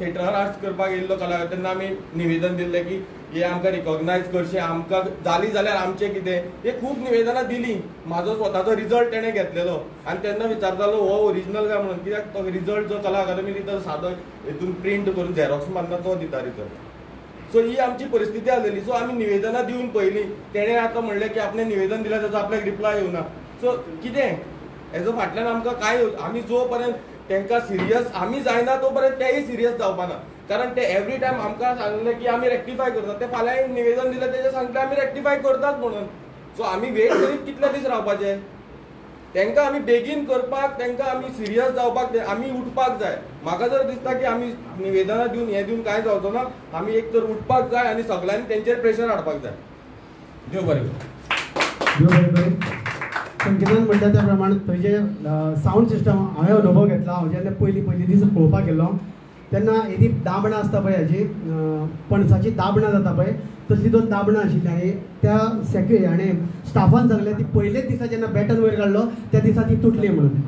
थिएटर आर्ट्स करपाक येयल्लो कला तेन्ना आमी निवेदन दिल्लें की हे आमकां रिकॉग्नायज करचें, आमकां जाली जाल्यार आमचें कितें. हे खूब निवेदनां दिलीं. म्हाजो स्वताचो रिजल्ट तेणें घेतलेलो आनी तेन्ना विचारतालो हो ओरिजिनल काय म्हणून. कित्याक तो रिजल्ट जो कला अकादमी दिता सादो हितून प्रिंट करून झेरॉक्स मारना तो दिता रिजल्ट. सो ही आमची परिस्थिती आसलेली. सो आमी निवेदनां दिवन पयलीं. तेणें आतां म्हणलें की आपणें निवेदन दिलें ताचो आपल्याक रिप्लाय येवना. सो कितें हेजो फाटल्यान आमकां कांय आमी जो पर्यंत तांकां सिरियस आमी जायना तो पर्यंत तेय सिरियस जावपाना. कारण ते एवरी टायम आमकां सांगलें की आमी रेक्टिफाय करतात. ते फाल्यां निवेदन दिलें तेजें सांगता आमी रेक्टिफाय करतात म्हणून. सो आमी वेट करीत कितले दीस रावपाचें. तांकां आमी बेगीन करपाक, तांकां आमी सिरियस जावपाक, आमी उठपाक जाय. म्हाका जर दिसता की आमी निवेदनां दिवन हें दिवन कांय जावचो ना. आमी एक तर उठपाक जाय आनी सगळ्यांनी तेंचेर प्रेशर हाडपाक जाय. देव बरें करूं. संगीतान म्हणटा त्या प्रमाणे थंयचे सावंड सिस्टम हांवें अनुभव घेतला. हांव जेन्ना पयलीं दीस पळोवपाक गेल्लो तेन्ना ही दाबणां आसता पळय, हाजी पणसाची दाबणां जाता पळय, तसली 2 दाबणां आशिल्लीं. आनी त्या आनी स्टाफान सांगलें ती पयलेच दिसा जेन्ना बॅटन वयर काडलो त्या दिसा ती तुटली म्हणून.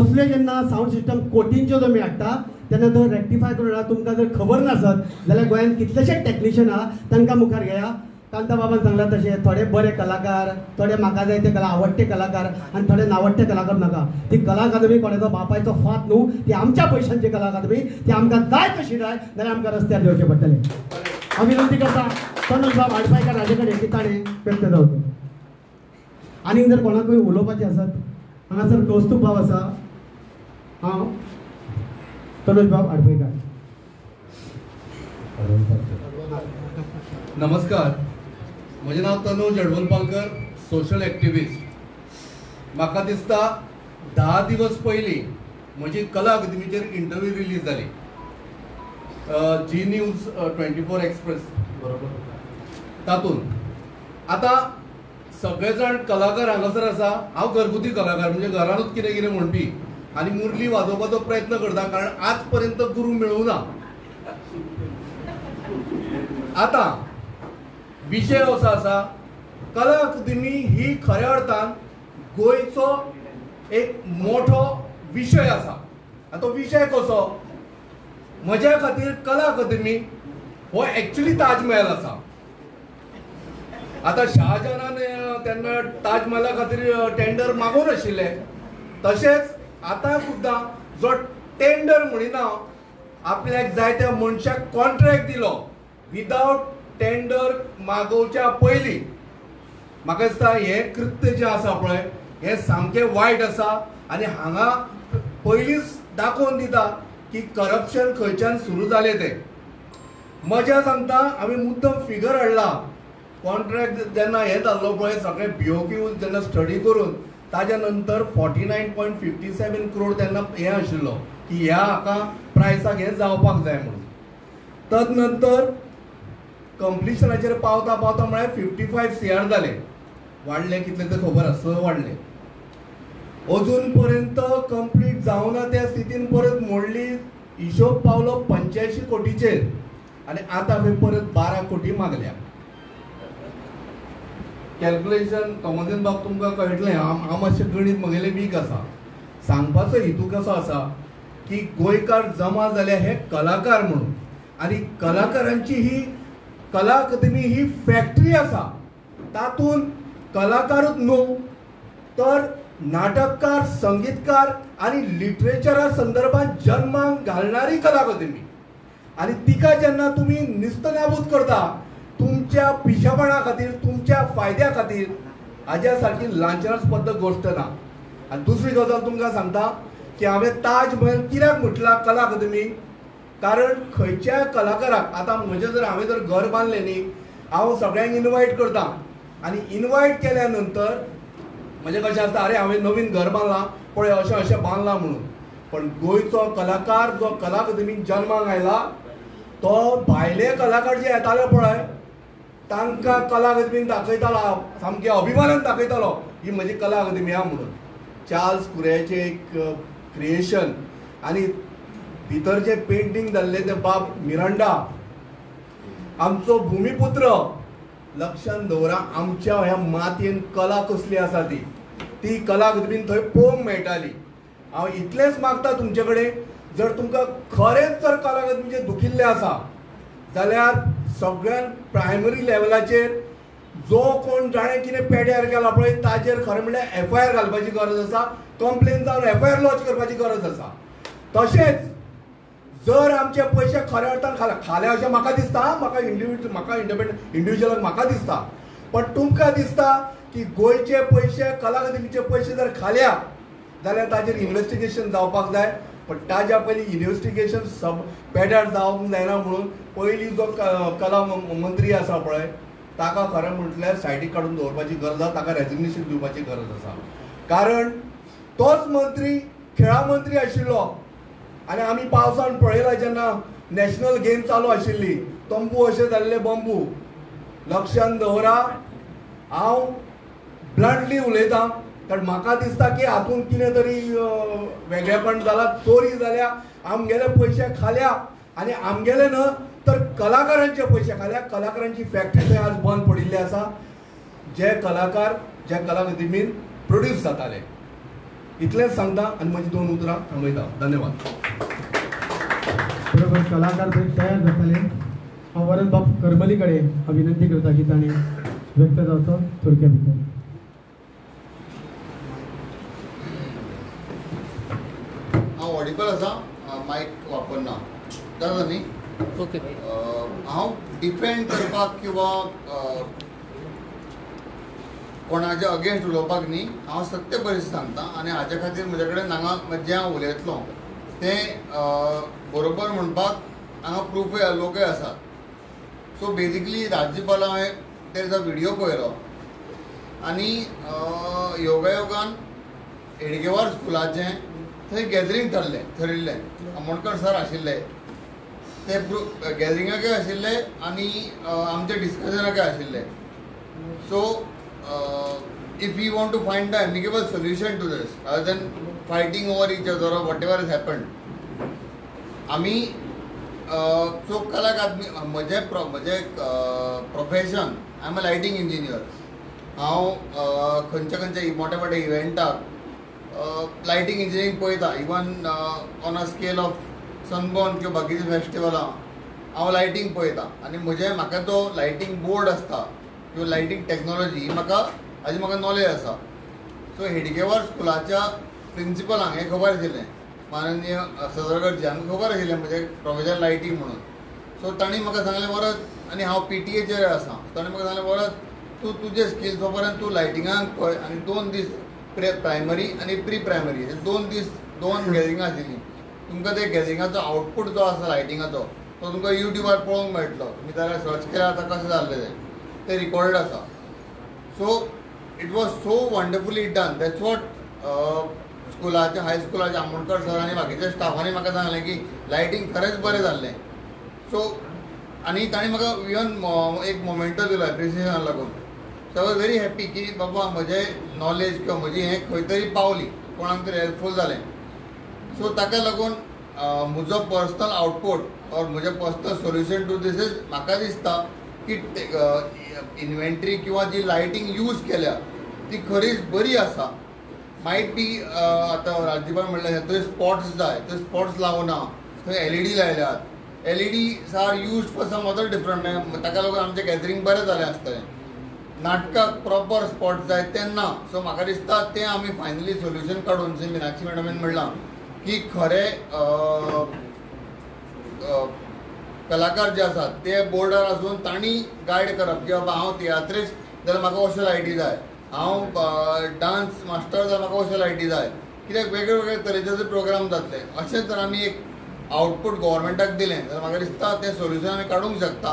असल्यो जेन्ना सावंड सिस्टम कोटींच्यो तुमी हाडटा तेन्ना तो रेक्टिफाय करून तुमकां जर खबर नासत जाल्यार गोंयांत कितलेशेच टेक्निशियन आहा, तांकां मुखार घेया. कांता बाबान सांगलां तशें थोडे बरे कलाकार, थोडे म्हाका जाय ते आवडटे कलाकार आनी थोडे नावडटे कलाकार नाका. ती कला अकादमी कोणाचो बापायचो फात न्हू, ती आमच्या पयशांची कला अकादमी. ती आमकां जाय तशी जाय जाल्यार आमकां रस्त्यार देवचें पडटलें. हांव विनंती करता तनुज बाब आडपायकार हाजे कडेन की ताणें व्यक्त जावचो. आनीक जर कोणाकूय उलोवपाचें आसत, हांगासर कौस्तुभ बाब आसा. हांव तनुज बाब आडपायकार. नमस्कार, म्हजें नांव तनुज हडवलपालकर, सोशल एक्टिविस्ट. म्हाका दिसता 10 दिवस पयलीं म्हजी कला अकादमीचेर इंटरव्यू रिलीज जाली. जी न्यूज 24 एक्सप्रेस बरोबर. तातूंत आतां सगळे जाण कलाकार हांगासर आसा. हांव घरगुती कलाकार म्हणजे घरानूच कितें कितें म्हणपी आनी मुरली वाजोवपाचो प्रयत्न करता, कारण आज पर्यंत गुरू मेळूं ना. आतां विशय असो आसा, कला अकादमी ही खऱ्या अर्थान गोंयचो एक मोठो विशय आसा. आनी तो विशय कसो? म्हज्या खातीर कला अकादमी हो एक्चुअली ताजमहल आसा. आतां शाहजहानान तेन्ना ताजमहला खातीर टेंडर मागून आशिल्लें, तशेंच आतां सुद्दां जो टेंडर म्हणिना आपल्याक जाय त्या मनशाक कॉन्ट्रॅक्ट दिलो विदाउट टेंडर मागोवच्या पयलीं म्हाका दिसता हे कृत्य जे आसा पळय हे सामकें वायट आसा आनी हांगा पयलींच दाखोवन दिता की करप्शन खंयच्यान सुरू जालें तें. मजा सांगता आमी मुद्दम फिगर हाडला कॉन्ट्रॅक्ट जेन्ना हे जाल्लो पळय सगळें BOQ जेन्ना स्टडी करून ताज्या नंतर 49.57 करोड तेन्ना हें आशिल्लो की ह्या हाका प्रायसाक हें जावपाक जाय म्हणून. तदनंतर कंप्लिशनाचेर पावता पावता म्हळ्यार 55 CR जाले. वाडले कितले ते खबर आसा, 6 वाडले. अजून पर्यंत कंप्लीट जावना त्या स्थितीन परत मोडली. हिशोब पावलो 85 कोटीचेर आनी आतां परत 12 कोटी मागल्या. कॅल्क्युलेशन कमोदीन बाब तुमकां कळटलें. हांव मातशें गणीत म्हगेलें वीक आसा. सांगपाचो हेतू कसो आसा की गोंयकार जमा जाले हे कलाकार म्हणून आनी कलाकारांची ही कला अकादमी ही फॅक्टरी आसा. तातूंत कलाकारूच न्हू तर नाटककार, संगीतकार आनी लिटरेचरा संदर्भात जन्माक घालणारी कला अकादमी. आनी तिका जेन्ना तुमी निस्तनाबूत करता तुमच्या पिशापणा खातीर, तुमच्या फायद्या खातीर, हाज्या सारकी लांछनास्पद गोश्ट ना. आनी दुसरी गजाल तुमकां सांगता की हांवें ताज महल कित्याक म्हटला कला अकादमी, कारण खंयच्याय कलाकाराक आतां म्हजें जर हांवें जर घर बांदलें न्ही हांव सगळ्यांक इन्वायट करता आनी इन्वायट केल्या नंतर म्हणजे कशें आसता अरे हांवें नवीन घर बांदलां पळय अशें अशें बांदलां म्हणून. पण गोंयचो कलाकार जो कला अकादमीक जन्माक आयला तो भायले कलाकार जे येताले पळय तांकां कला अकादमीन दाखयतालो, सामकें अभिमानान दाखयतालो ही म्हजी कला अकादमी आहा म्हणून. चार्ल्स कुरियाचें एक क्रिएशन आनी भितर जे पेंटींग जाल्लें ते बाब मिरांडा, आमचो भुमिपुत्र. लक्षांत दवरा आमच्या ह्या मातयेन कला कसली आसा ती कला अकादमीन थंय पळोवंक मेळटाली. हांव इतलेंच मागता तुमचे कडेन जर तुमकां खरेंच जर कला अकादमीचेर दुखिल्लें आसा जाल्यार सगळ्यान प्रायमरी लेवलाचेर जो कोण जाणें कितें पेड्यार गेला पळय ताचेर खरें म्हणल्यार FIR घालपाची गरज आसा. कंप्लेन जावन FIR लॉन्च करपाची गरज आसा. तशेंच जर आमचे पयशे खऱ्या अर्थान खाले अशें म्हाका दिसता, म्हाका इंडिव्हिज्युअलाक म्हाका दिसता, पण तुमकां दिसता की गोंयचे पयशे कला अकादमीचे पयशे जर खाल्या जाल्यार ताचेर इन्व्हेस्टिगेशन जावपाक जाय. पण ताज्या पयलीं इन्व्हेस्टिगेशन पेड्यार जावंक जायना म्हणून पयलीं जो कला मंत्री आसा पळय ताका खरें म्हटल्यार सायडीक काडून दवरपाची गरज आसा, ताका रेजिग्नेशन दिवपाची गरज आसा. कारण तोच मंत्री खेळा मंत्री आशिल्लो आनी आमी पावसान पळयलां जेन्ना नॅशनल गेम चालू आशिल्ली तंबू अशें जाल्ले बंबू. लक्षांत दवरा हांव ब्लंटली उलयतां कारण म्हाका दिसता की हातूंत कितें तरी वेगळेपण जालां, चोरी जाल्या, आमगेले पयशे खाल्या आनी आमगेले न्हय तर कलाकारांचे पयशे खाल्या. कलाकारांची फॅक्टरी थंय आज बंद पडिल्ली आसा. जे कलाकार जे कला अकादमीन प्रोड्यूस जाताले. इतलेंच सांगता आनी म्हजी 2 उतरां थांबयता. धन्यवाद. बरोबर कलाकार थंय तयार जाताले. हांव वरद बाब करमली कडेन हांव विनंती करता की ताणें व्यक्त जावचो थोडक्या भितर. हांव ऑडिबल आसा, मायक वापरना जाता न्ही. ओके. हांव डिफेंड करपाक किंवा कोणाच्या अगेन्स्ट उलोवपाक न्ही, हांव सत्य परिस्थिती सांगता आनी हाजे खातीर म्हजे कडेन हांगा जें हांव उलयतलो तें बरोबर म्हणपाक हांगा प्रूफय लोकय आसात. सो बेजिकली राज्यपाला हांवें तेजो व्हिडियो पळयलो आनी योगायोगान हेडगेवार स्कुलाचें थंय गॅदरींग ठरिल्लें. आमोणकर सर आशिल्ले ते गॅदरिंगाकय आशिल्ले आनी आमचे डिस्कशनाकय आशिल्ले. So if we want to find the amicable solution to this rather than fighting over each other or whatever has happened, आमी सो कला अकादमी म्हजें profession I am a lighting engineer. हांव खंयच्या मोठ्या इव्हेंटाक लायटिंग इंजिनियरींग पळयता. Even on a scale of sunburn किंवा बाकीचे फेस्टिवलां हांव लायटिंग पळयता आनी म्हाका तो लायटिंग बोर्ड आसता किंवा लायटिंग टॅक्नॉलॉजी ही म्हाका नॉलेज आसा. सो हेडगेवार स्कुलाच्या प्रिंसिपलांक हें खबर आशिल्लें, माननीय सदरगडजी हांकां खबर आशिल्लें म्हजें प्रोफेशन लायटिंग म्हणून. सो तांणी म्हाका सांगलें बरं आनी हांव PTA आसा. ताणें म्हाका सांगलें परत तूं तुजे स्किल्स पर्यंत तूं लायटिंगाक पळय आनी 2 दीस प्रायमरी आनी प्री प्रायमरी 2 दीस 2 गॅदरिंगां आशिल्लीं. तुमकां ते गॅदरिंगाचो आउटपूट जो आसा लायटिंगाचो तो तुमकां युट्यूबार पळोवंक मेळटलो. तुमी जाल्यार सर्च केल्यार आतां कशें जाल्लें तें रिकॉर्डेड आसा. So it was so wonderfully done. That's what स्कुलाच्या हायस्कुलाचे आमोणकर सरांनी बाकीच्या स्टाफांनी म्हाका सांगलें की लायटींग खरेंच बरें जाल्लें. सो आनी ताणें म्हाका इवन एक मोमेंटो दिलो एप्रिसिएशनाक लागून. So I was very happy की बाबा म्हजें नॉलेज किंवा म्हजी हें खंय तरी पावली, कोणाक तरी हेल्पफूल जालें. सो ताका लागून म्हजो पर्सनल आउटपूट और म्हजें personal solution to this is म्हाका दिसता की इन्व्हेंटरी किंवा जी लायटींग यूज केल्या ती खरीच बरी आसा. मायट बी आतां राजदीपान म्हणलें थंय स्पॉट्स जाय, थंय स्पॉट्स लावना, थंय LED लायल्यात. LEDs are use for some other different. ताका लागून आमचें गॅदरींग बरें जालें आसतलें. नाटकाक प्रॉपर स्पॉट जाय तेन्ना. सो म्हाका दिसता तें आमी फायनली सोल्युशन काडून जशें मिनाक्षी मॅडमीन म्हणलां की खरे कलाकार जे आसात ते बोर्डार आसून तांणी गायड करप की बाबा हांव तियात्रीस्ट जाल्यार म्हाका अश्यो लायटी जाय, हांव डान्स मास्टर जाल्यार म्हाका अश्यो लायटी जाय. कित्याक वेगळे वेगळे तरेचे जे प्रोग्राम जातले अशें जर आमी एक आउटपूट गव्हर्मेंटाक दिलें जाल्यार म्हाका दिसता तें सोल्युशन आमी काडूंक शकता.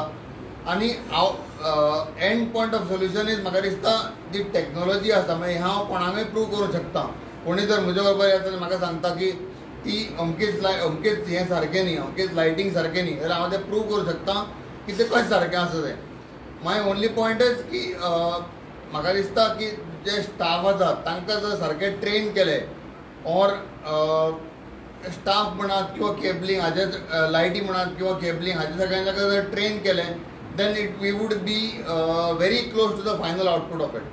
आनी end point of solution is म्हाका दिसता जी टॅक्नॉलॉजी आसा मागीर हांव कोणाकय प्रूव करूंक शकता. कोणी जर म्हजे बरोबर येता जाल्यार म्हाका सांगता की ती अमकेच हें सारकें न्ही, अमकेच लायटींग सारकें न्ही, जाल्यार हांव तें प्रूव करूंक शकता की तें कशें सारकें आसा तें. माय ओन्ली पॉयंट इज की म्हाका दिसता की जे स्टाफ आसात तांकां जर सारकें ट्रेन केलें ऑर स्टाफ म्हणात किंवा केबलिंग हाजे लायटी म्हणात किंवा केबलिंग हाजे सगळ्यांक जर ट्रेन केलें then we would be very close to the final output of it.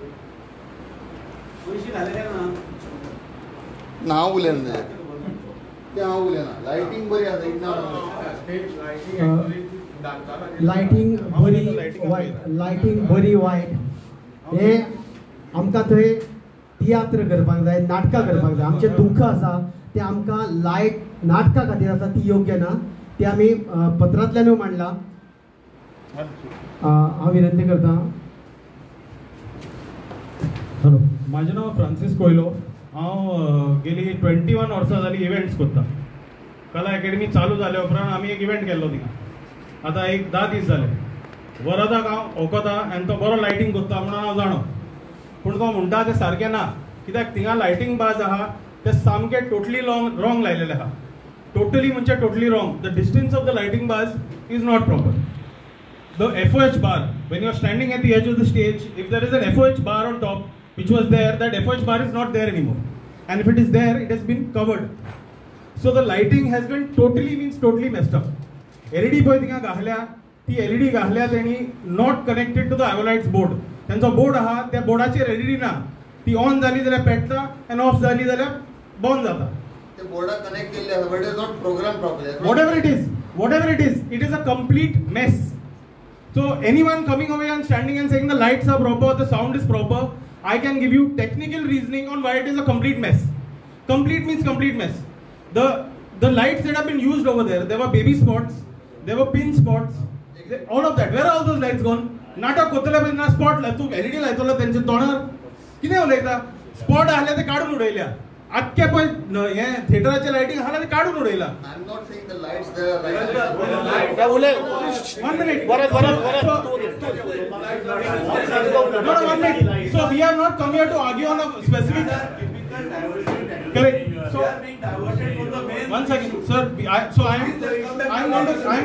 ना हांव उलयना तें हांव उलयना. लायटींग बरी आसा लायटींग बरी वायट हे आमकां थंय तियात्र करपाक जाय, नाटकां करपाक जाय. आमचें दुख्ख आसा ते आमकां लायट नाटका खातीर आसा ती योग्य ना. ती आमी पत्रांतल्यानूय मांडला. हांव विनंती करता. हॅलो, माझें नांव फ्रांसीस कोयलो. हांव गेली 21 वर्सां जालीं इव्हेंट्स करता. कला अकॅडमी चालू जाल्या उपरांत आमी एक इव्हेंट केल्लो थिंगा. आतां एक 10 दीस जाले. वरदाक हांव ओकोता आनी तो बरो लायटींग करता म्हणून हांव जाणो. पूण तो म्हणटा तें सारकें ना. कित्याक थिंगा लायटींग बाज आहा ते सामकें टोटली रॉंग लायलेले आहा. टोटली म्हणजे totally wrong. The distance of the lighting bar is not proper. The FOH bar, when you are standing at the edge of the stage, if there is an FOH bar on top, which was there, that FOH bar is not there anymore. And if it is there, it has been covered. So the lighting has been totally messed up. LED पळय थिंगा घातल्या, ती LED घातल्या तेणी not connected to the Avolites board. त्यांचो board आहा, त्या बोर्डाचेर LED ना. ती ऑन जाली जाल्यार पेटता आनी ऑफ जाली जाल्यार बंद जाता. ते बोर्डाक कनेक्ट केल्ले आसा but it is not program properly. Whatever it is, it is a complete mess. So anyone coming away and standing and saying the lights are proper, the sound is proper, I can give you technical reasoning on why it is a complete mess. Complete means complete mess. The lights that have been used over there were baby spots, there were pin spots, all of that. Where are all those lights gone? Nata kotela bin na spot la tu LED लायतलो तेंचे तोंडार कितें उलयता? Spot आहले ते काडून उडयल्या. आख्खे पळय हे थिएटराचे लायटिंग आहा ते काडून उडयला. I am not saying the lights there उलय 1 minute. No, 1 minute. So we have not come here to argue on a specific. Correct. So one second, sir. I'm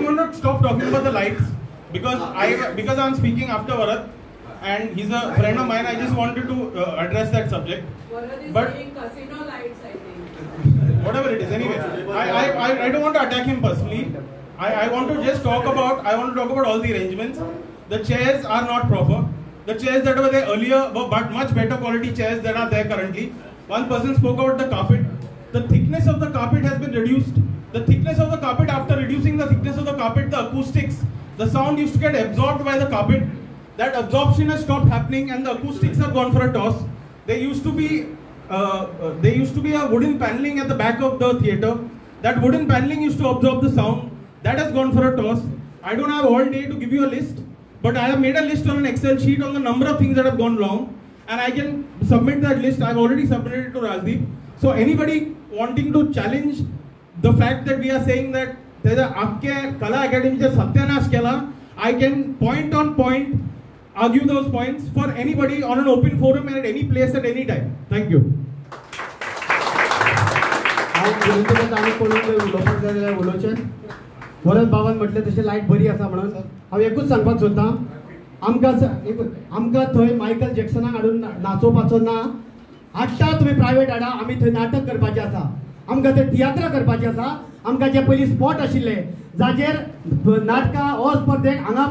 going to stop talking about the lights because I'm speaking after Varat. And he's a friend of mine. I just wanted to address that subject. But casino lights, I think. Whatever it is, anyway. I don't want to attack him personally. I want to just talk about. I want to talk about all the arrangements. The chairs are not proper. The chairs that were there earlier were but much better quality chairs that are there currently. One person spoke about the carpet. The thickness of the carpet has been reduced. The thickness of the carpet, after reducing the thickness of the carpet, the acoustics, the sound used to get absorbed by the carpet. That absorption has stopped happening and the acoustics have gone for a toss. There used to be a wooden paneling at the back of the theatre. That wooden paneling used to absorb the sound. That has gone for a toss. I don't have all day to give you a list. but I have made a list on an Excel sheet on the number of things that have gone wrong, and I can submit that list. I've already submitted it to Rajdeep. So anybody wanting to challenge the fact that we are saying that त्याच्या अख्ख्या कला अकॅडमीचा सत्यानाश केला, I can point on point argue those points for anybody on an open forum and at any place at any time. Thank you. Varad बाबान म्हटलें तशें light बरी आसा म्हणून हांव एकूच सांगपाक सोदतां, आमकां थंय मायकल जॅक्सनाक हाडून नाचोवपाचो ना. हाडटा तुमी प्रायवेट हाडा, आमी थंय नाटक करपाचें आसा, आमकां थंय तियात्र करपाचें आसा. आमकां जे पयलीं स्पॉट आशिल्ले जाचेर नाटकां हो स्पर्धेक हांगा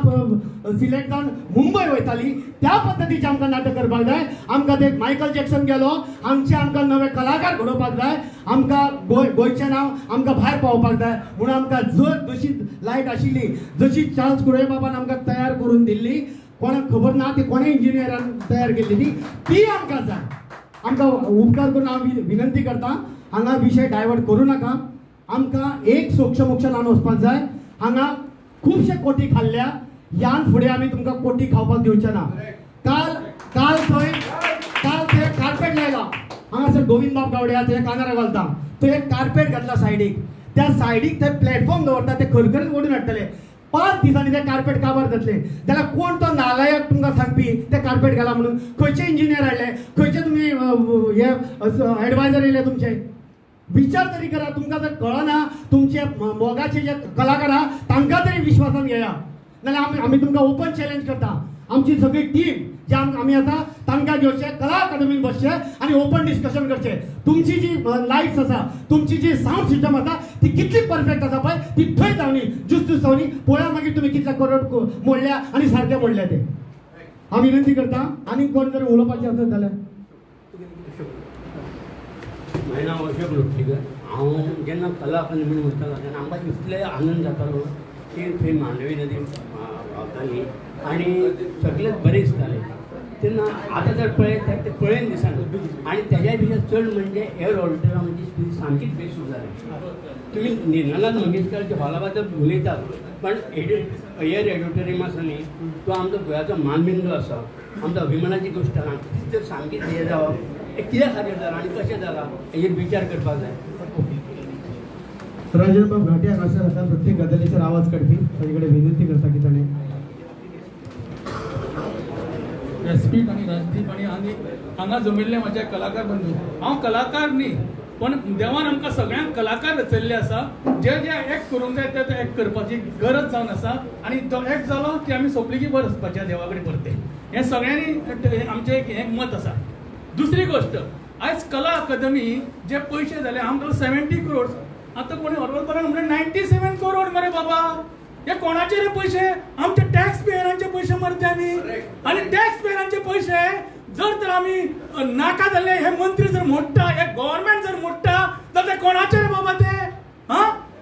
सिलेक्ट जावन मुंबय वयताली, त्या पद्दतीचें आमकां नाटक करपाक जाय. आमकां ते मायकल जॅक्सन गेलो, आमकां नवे कलाकार घडोवपाक जाय. आमकां गोंयचें नांव आमकां भायर पावोवपाक जाय. म्हणून आमकां जशी लायट आशिल्ली, जशी चार्ल्स कुडय बाबान आमकां तयार करून दिल्ली, कोणाक खबर ना ती कोणें इंजिनियरान तयार केल्ली ती आमकां जाय. आमकां उपकार करून हांव विनंती करतां, हांगा विशय डायवर्ट करूं नाका. आमकां एक सोक्ष मोक्ष लावन वचपाक जाय. हांगा खुबशे कोटी खाल्ल्या, ह्यान फुडें आमी तुमकां कोटी खावपाक दिवचे ना. काल थंय कार्पेट लायला, हांगासर गोविंद बाब गावडे थंय कानारा घालता, थंय एक कार्पेट घातला सायडीक, त्या सायडीक थंय प्लॅटफॉर्म दवरता, ते खरखरीत ओडून हाडटले. 5 दिसांनी ते कार्पेट काबार जातले. जाल्यार कोण तो नालायक तुमकां सांगपी ते कार्पेट घाला म्हणून? खंयचे इंजिनियर हाडले, खंयचे तुमी हे एडवायझर येयले तुमचे? विचार तरी करा. तुमकां जर कळना तुमचे मोगाचे जे कलाकार आहा तांकां तरी विश्वासान घेया. नाल्यार आमी तुमकां ओपन चॅलेंज करता. आमची सगळी टीम जे आमी आसा तांकां घेवचे, कला अकादमीन बसचे आनी ओपन डिस्कशन करचे. तुमची जी लायट्स आसा, तुमची जी सावंड सिस्टम आसा ती कितली परफेक्ट आसा पळय, ती थंय जावनी जुस्ती पळया मागीर तुमी कितले करोड मोडल्या आनी सारके मोडले ते. हांव विनंती करता. आनी कोण जर उलोवपाचें आसत जाल्यार. म्हजें नांव अशोक लोटलीकर. हांव जेन्ना कला अकादमीन वयतालो तेन्ना आमकां इतले आनंद जातालो की थंय मांडवी नदी व्हांवताली आनी सगळेंच बरें दिसतालें. तेन्ना आतां जर पळयत ते पळयन दिसना. आनी तेज्या पेक्षा चड म्हणजे एअर ऑडिटोरियमाची स्थिती सामकीच बेसूर जाली. तुमी निर्मला मंगेशकराच्या हॉला बद्दल उलयतात, पण एअर ऑडिटोरियम आसा न्ही तो आमचो गोंयाचो मानबिंदू आसा, आमचो अभिमानाची गोश्ट आसा. ती जर सामकीच हें जावप कित्या खातीर जाला आनी कशें जाला हेजेर विचार करपाक जाय. राजन बाब घाटे हांगासर आसा, प्रत्येक गजालीचेर आवाज काडपी. ताजे कडेन विनंती करता की ताणें व्यासपीठ आणि राजदीप आणि हांगा जमिल्ले म्हाजे कलाकार बंधू. हांव कलाकार न्ही, पण देवान आमकां सगळ्यांक कलाकार रचयल्ले आसा. जे एक्ट करूंक जाय ते एक्ट करपाची गरज जावन आसा आनी तो एक्ट जालो की आमी सोंपली की बरें वचपाचें देवा कडेन परते. हें सगळ्यांनी आमचें एक मत आसा. दुसरी गोष्ट, आयज कला अकादमी जे पयशे जाले आमकां 70 करोड, आतां कोणी हरवलपरान म्हणलें 97 करोड मरे बाबा. हे कोणाचे रे पैसे? आमच्या टॅक्स पेयरांचे पैसे मरते आमी. आणि टॅक्स पेयरांचे पैसे जर तर आमी नाका जाल्ले हे मंत्री जर मोडटा, हे गव्हर्नमेंट जर मोडटा, तर ते कोणाचे रे बाबा ते?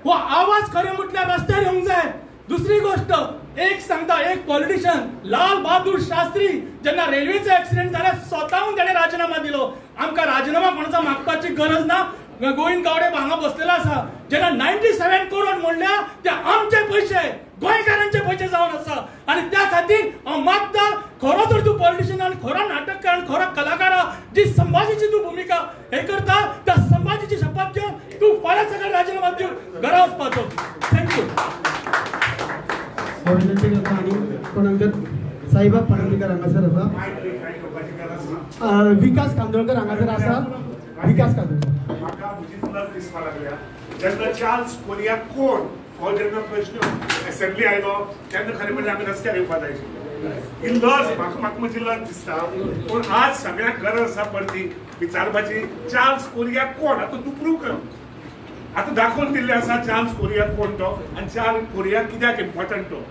हो आवाज खरें म्हटल्यार रस्त्यार येवंक जाय. दुसरी गोष्ट, एक सांगता, एक पॉलिटिशियन लाल बहादूर शास्त्री जेन्ना रेल्वेचो एक्सिडेंट जालो स्वताहून ताणें राजिनामा दिलो. आमकां राजिनामा कोणाचा मागपाची गरज ना. गोविंद गावडे हांगा बसलेलो आसा. जेन्ना 97 करोड मोडल्या ते आमचे पैसे, गोंयकारांचे पैसे जावन आसा. आनी त्या खातीर हांव मागता, खरो जर तूं पॉलिटिशियन आनी खरो नाटककार आनी खरो कलाकार जी संभाजीची तूं भुमिका हे करता, त्या संभाजीची शपथ घेवन तूं फाल्यां सकाळीं राजिनामा दिवन घरा वचपाचो. थँक्यू. विनंती करता. आनी कोणाक जर साईबाब पाणंदीकर हांगासर आसा, विकास कांदोळकर हांगासर आसा. विकास कांदोळकर. म्हाका म्हजी लज दिसपा लागल्या जेन्ना चार्ल्स कोरिया कोण हो जेन्ना प्रश्न असेंब्ली आयलो तेन्ना खरें म्हणजे आमी रस्त्यार येवपा जाय आशिल्ले. ही लज म्हाका म्हजी लज दिसता. पूण आज सगळ्यांक गरज आसा परती विचारपाची, चार्ल्स कोरिया कोण? आतां तूं प्रूव कर. आतां दाखोवन दिल्लें आसा चार्ल्स कोरिया कोण तो आनी चार्ल्स कोरिया कित्याक इम्पॉर्टंट तो.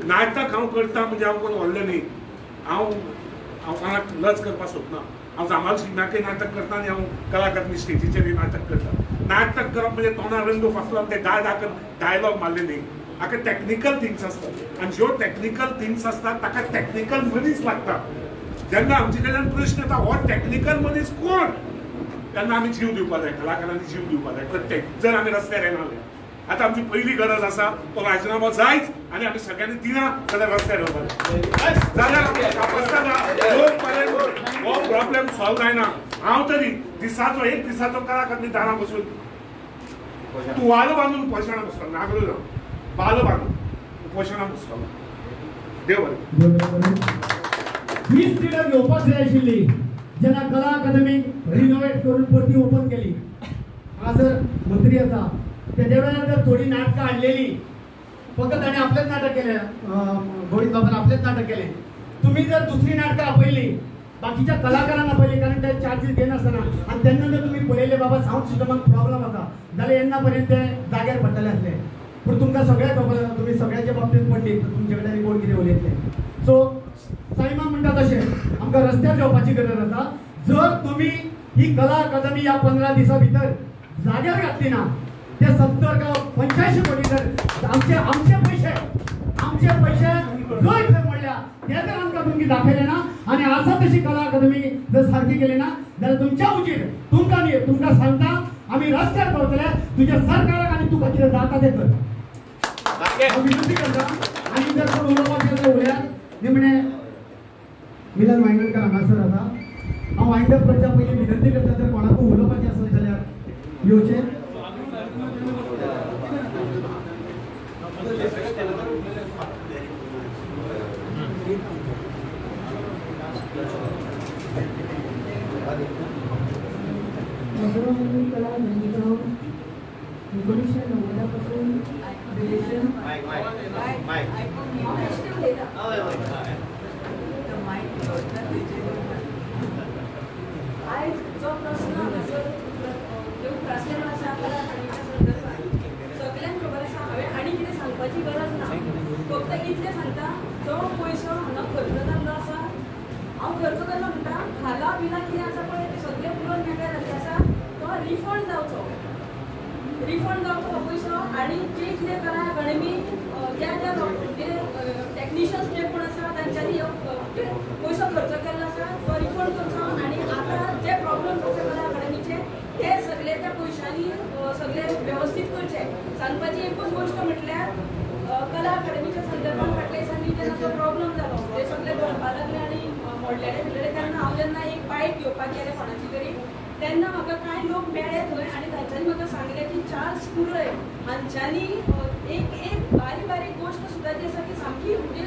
नाटक हांव करता म्हणजे हांव कोण व्हडलें न्ही. हांव कोणाक लज करपाक सोदना. हांव जामाल शिगम्याकय नाटक करता आनी हांव कला अकादमी स्टेजीचेरय नाटक करता. नाटक करप म्हणजे तोंडार रंग फासलो आनी ते डायलॉग मारले न्ही. हाका टॅक्निकल थिंग्स आसतात आनी ज्यो टॅक्निकल थिंग्स आसतात ताका टॅक्निकल मनीस लागता. जेन्ना आमचे कडल्यान प्रश्न येता हो टॅक्निकल मनीस कोण, तेन्ना आमी जीव दिवपाक जाय. कलाकारांनी जीव दिवपाक जाय प्रत्येक. जर आमी रस्त्यार येनाले आता आमची पहिली गरज असा तो राजीनामा जायच आणि आम्ही सगळ्यांनी दिना जाल्यार रस्त्यार येवपाक जाल्यार हो प्रॉब्लेम सॉल्व जायना. हांव तरी दिसाचो एक दिसाचो कलाकारांनी दारां बसून तुवालो बांदून उपोशणां बसलो, नागलो जावन पालो बांदून उपोशणां बसलो. देव बरें. 20 लिटर घेवपाक जाय आशिल्ली जेन्ना कला अकादमी रिनोवेट करून परती ओपन केली. हांगासर मंत्री आसा तेज्या वेळार जर थोडी नाटकां हाडलेली फक्त ताणें आपलेच नाटक केलें, गोविंद बाबान आपलेच नाटक केलें. तुम्ही जर दुसरी नाटकां आपयली बाकीच्या कलाकारांना आपयली कारण ते चार्जीस घेनासतना आनी तेन्ना जर तुमी पळयले बाबा साऊंड सिस्टमाक प्रॉब्लम आसा जाल्यार येन्ना पर्यंत ते जाग्यार पडटले आसले. पूण तुमकां सगळ्याक खबर आसा तुमी सगळ्याच्या बाबतींत पंडीत तुमचे कडेन कोण कितें उलयतले. सो साईमा म्हणटा तशें आमकां रस्त्यार जेवपाची गरज आसा. जर तुमी ही कला अकादमी ह्या 15 दिसां भितर जाग्यार घातली ना ते 70 का 85 कोटी जर आमचे पैसे जर खंय मोडल्या ते जर आमकां तुमची दाखयले ना आनी आसा तशी कला अकादमी जर सारकी केली ना जाल्यार तुमच्या उचीर तुमकां सांगता आमी रस्त्यार पावतले. तुज्या सरकाराक आनी तुका कितें जाता तें कर. विनंती करता आनी जर कोण उलोवपाचें जाल्यार उलयात. निमणे मिलन वांयगणकर हांगासर आसा. हांव वायंड अप करच्या पयलीं विनंती करता जर कोणाकूय उलोवपाचें आसत जाल्यार येवचें. कला रंगीतगाव 1990 पासून आज जो प्रश्न प्रासलेलो आसा कला रंगीच्या संदर्भात सगळ्यांक खबर आसा. हांवें आनी कितें सांगपाची गरज ना. फक्त इतलें सांगता जो पयसो हांगा खर्च जाल्लो आसा हांव खर्च केल्लो म्हणटा खाला बिला कितें आसा पळय ते सगळे पुरोन मेळटा जाल्ले आसा तो रिफंड जावचो हो पयसो. आनी जे कितें कला अकादमी ज्या टेक्निशियन्स जे कोण आसा तांच्यांनी पयसो खर्च केल्लो आसा तो रिफंड करचो. आनी आतां जे प्रॉब्लम्स आसा कला अकादमीचे ते सगळे त्या पयशांनी सगळे वेवस्थीत करचे. सांगपाची एकूच गोश्ट म्हटल्यार कला अकादमीच्या संदर्भात फाटल्या दिसांनी जेन्ना तो प्रॉब्लम जालो ते सगळे घडपाक लागले आनी मोडलेले तेन्ना हांव जेन्ना एक बायक घेवपाक गेलें कोणाची तरी तेन्ना म्हाका कांय लोक मेळ्ळे थंय आनी तांच्यांनी म्हाका सांगलें की चार्ल्स कुर्रय हांच्यांनी एक बारीक गोश्ट सुद्दां जी आसा ती सामकी म्हणजे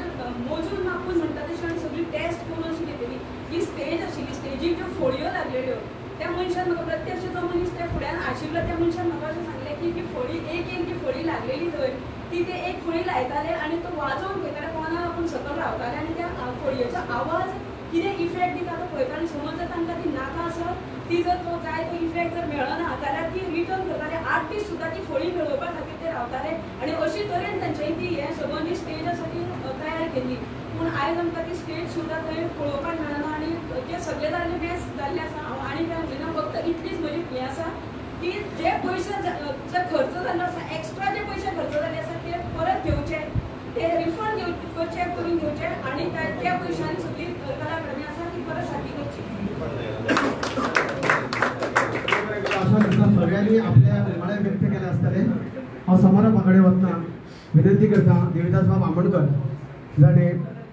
मोजून मापून म्हणटा तशी आनी सगळी टेस्ट करून अशी घेतली. ही स्टेज आशिल्ली स्टेजीक ज्यो फोळयो लागलेल्यो त्या मनशान म्हाका प्रत्यक्ष जो मनीस त्या फुड्यान आशिल्लो त्या मनशान म्हाका अशें सांगलें की जी फळी एक जी फळी लागलेली थंय ती ते एक फळी लायताले आनी तो वाजोवन पळयताले कोणाक आपूण सकयल रावताले आनी त्या फळयेचो आवाज कितें इफेक्ट दिता तो पळयता. आनी समज जर तांकां ती नाका आसत ती जर तो जाय तो इफेक्ट जर मेळना जाल्यार ती रिटर्न करताले. 8 दीस सुद्दां ती फळी मेळोवपा खातीर ते रावताले आनी अशी तरेन तांच्यांनी ती हें सगळं जी स्टेज आसा ती तयार केल्ली. पूण आयज आमकां ती स्टेज सुद्दां थंय पळोवपाक मेळना आनी जे सगळे जाल्ले मॅच जाल्ले आसा. हांव आनी काय म्हणना फक्त इतलीच म्हजी हें आसा की जे पयशे जर खर्च जाल्लो आसा एक्स्ट्रा जे पयशे खर्च जाल्ले आसा ते परत घेवचे ते रिफंड करचे करून घेवचे आनी त्या पयशांनी सगळी कला अकादमी आसा ती परत सारकी करची. सगळ्यांनी आपल्या मळे व्यक्त केले असताले. हांव समारंभाकडे वतना विनंती करता देविदास बाब आमोणकर जाणे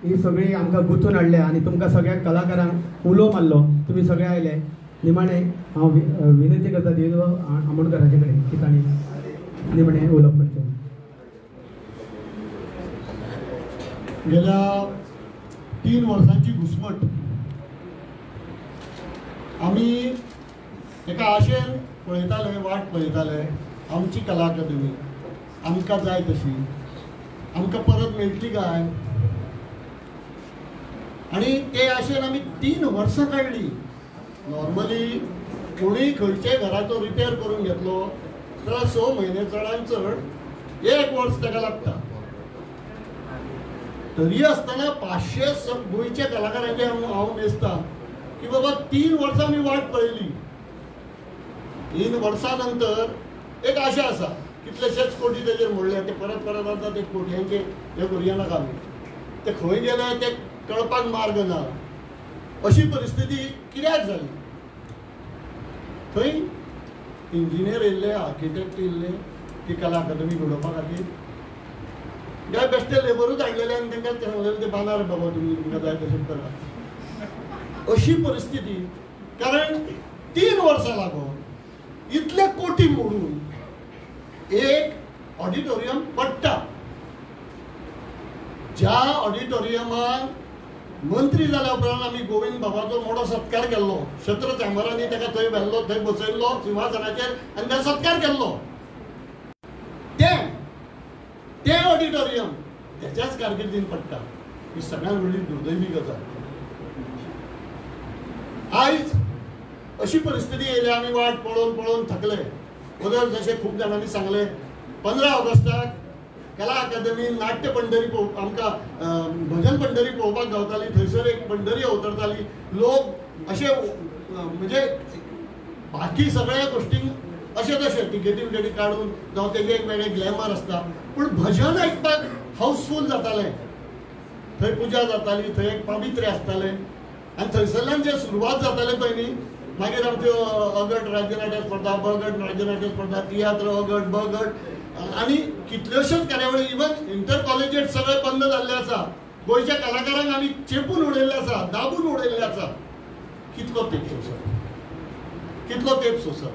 ही सगळी आमकां गुंथून हाडले आनी तुमकां सगळ्या कलाकारांक उलो मारलो तुमी सगळे आयले. निमाणे हांव विनंती करता देविदास बाब आमोणकराचे कडेन की तांणी निमाणे उलोवप करचें. गेल्या 3 वर्सांची घुसमट आमी एका आशेन पळयताले वाट पळयताले आमची कला अकादमी आमकां जाय तशी आमकां परत मेळटली काय आनी ते आशेन आमी 3 वर्सां काडली. नॉर्मली कोणीय खंयच्याय घराचो रिपेर करून घेतलो जाल्यार 6 म्हयने चडांत चड 1 वर्स ताका लागता. तरी आसतना 500 गोंयच्या कलाकारांचे हांव मेजता की बाबा 3 वर्सां आमी वाट पळयली. 3 वर्सां नंतर एक आशा आसा कितलेशेच कोटी तेजेर मोडले ते परत आता ते कोटयांचे हे करुया नाका आमी ते खंय गेले ते कळपाक मार्ग ना. अशी परिस्थिती कित्याक जाली. थंय इंजिनियर येयल्ले आर्किटेक्ट येयल्ले ती कला अकादमी घडोवपा खातीर काय बेश्टे लेबरूच हाडलेले आनी तांकां सांगलेलें ते बांदार बाबा तुमी तुमकां जाय तशें करा अशी परिस्थिती. कारण 3 वर्सां लागून इतले कोटी मोडून एक ऑडिटोरियम पडटा. ज्या ऑडिटोरियमाक मंत्री जाल्या उपरांत आमी गोविंद बाबाचो मोठो सत्कार केल्लो, छत्र चांबरांनी ताका थंय व्हेल्लो, थंय बसयल्लो सिंहासनाचेर आनी ताका सत्कार केल्लो. ते ऑडिटोरियम त्याच्याच कारकिर्दीन पडटा. ही सगळ्यांत व्हडली दुर्दैवी गजाल. आयज अशी परिस्थिती येयली, आमी वाट पळोवन पळोवन थकले. अगोदर जशें खूब जाणांनी सांगले 15 ऑगस्टाक कला अकादमी नाट्य पंढरी आमकां भजन पंढरी पळोवपाक गावताली. थंयसर एक पंढरी अवतरताली. लोक अशे म्हणजे बाकी सगळ्या गोष्टींक अशे तशे टिकेटी काडून जावं तेजे एक वेगळे ग्लॅमर आसता, पूण भजन आयकपाक हावसफूल जातालें. थंय पुजा जाताली, थंय एक पावित्र्य आसतालें आनी थंयसरल्यान जे सुरवात जाताले पळय न्ही, मागीर आमच्यो अगट राज्यनाट्य स्पर्धा, ब गट राज्यनाट्य स्पर्धा, तियात्र अ गट, ब गट आनी कितल्योश्योच कार्यावळी, इवन इंटर कॉलेजेट सगळे बंद जाल्ले आसा. गोंयच्या कलाकारांक आमी चेपून उडयल्ले आसा, दाबून उडयल्ले आसा. कितलो तेंप सोंसप.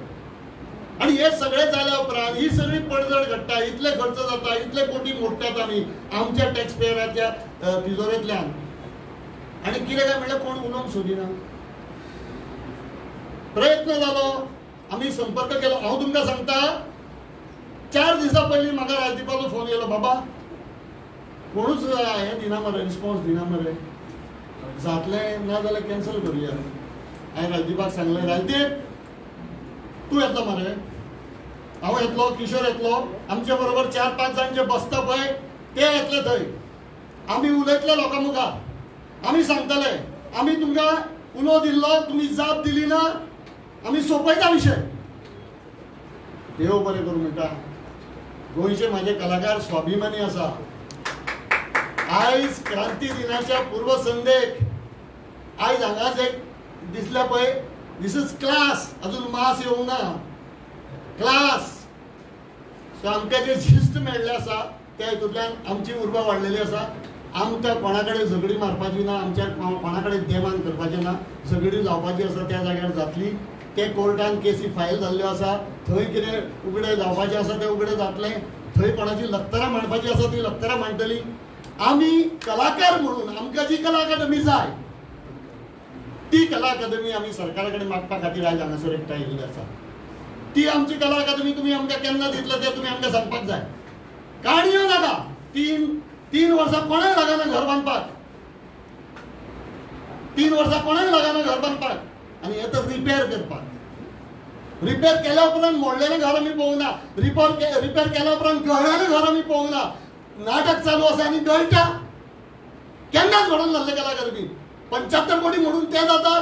आनी हे सगळे जाल्या उपरांत ही सगळी पडझड घडटा, इतले खर्च जाता, इतले कोटी मोडटात आमी आमच्या टॅक्स पेयराच्या तिजोरेंतल्यान. आनी कितें काय म्हणल्यार कोण उलोवंक सोदिना. प्रयत्न जालो, आमी संपर्क केलो. हांव तुमकां सांगता 4 दिसां पयलीं म्हाका राजदीपाचो फोन येयलो, बाबा कोणूच हें दिना मरे, रिस्पॉन्स दिना मरे, जातलें ना जाल्यार कॅन्सल करुया. हांवें राजदीपाक सांगलें, राजदीप तूं येतलो मरे? हांव येतलो, किशोर येतलो, आमचे बरोबर 4-5 जाण जे बसता पळय ते येतले थंय. आमी उलयतले लोकां मुखार, आमी सांगतले आमी तुमकां उलो दिल्लो, तुमी जाप दिली ना, आमी सोंपयता विशय. देव बरें करूं म्हणटा. गोंयचे म्हाजे कलाकार स्वाभिमानी आसा. आयज क्रांती दिनाच्या पूर्व संदेक आयज हांगाच एक दिसल्या पळय, दिस इज क्लास. अजून मास येवंक ना, क्लास. सो आमकां जे शिस्त मेळ्ळें आसा त्या हितूंतल्यान आमची उर्बा वाडलेली आसा. आमकां कोणा कडेन झगडी मारपाची ना, आमच्या कोणा कडेन देमान करपाचें ना. झगडी जावपाची आसा त्या जाग्यार जातली. ते कोर्टान केसी फायल जाल्ल्यो आसा, थंय कितें उगडें जावपाचें आसा तें उगडें जातलें. थंय कोणाची लक्तरां मांडपाची आसा ती लक्तरां मांडटली. आमी कलाकार म्हणून आमकां जी कला अकादमी जाय ती कला अकादमी आमी सरकारा कडेन मागपा खातीर आयज हांगासर एकठांय येयल्ली आसा. ती आमची कला अकादमी तुमी आमकां केन्ना दितले तें तुमी आमकां सांगपाक जाय. काणयो नाका. 3 वर्सां कोणाक लागना घर बांदपाक. 3 वर्सां कोणाक लागना घर बांदपाक. आनी हे तर रिपेर करपाक. रिपेर केल्या उपरांत मोडलेलें घर आमी पळोवंक ना. रिपेर केल्या उपरांत गळ्ळेलें घर आमी पळोवंक ना. नाटक चालू आसा आनी गळटा. केन्नाच घडोवन जाल्लें कला अकादमी. 75 कोटी मोडून ते जाता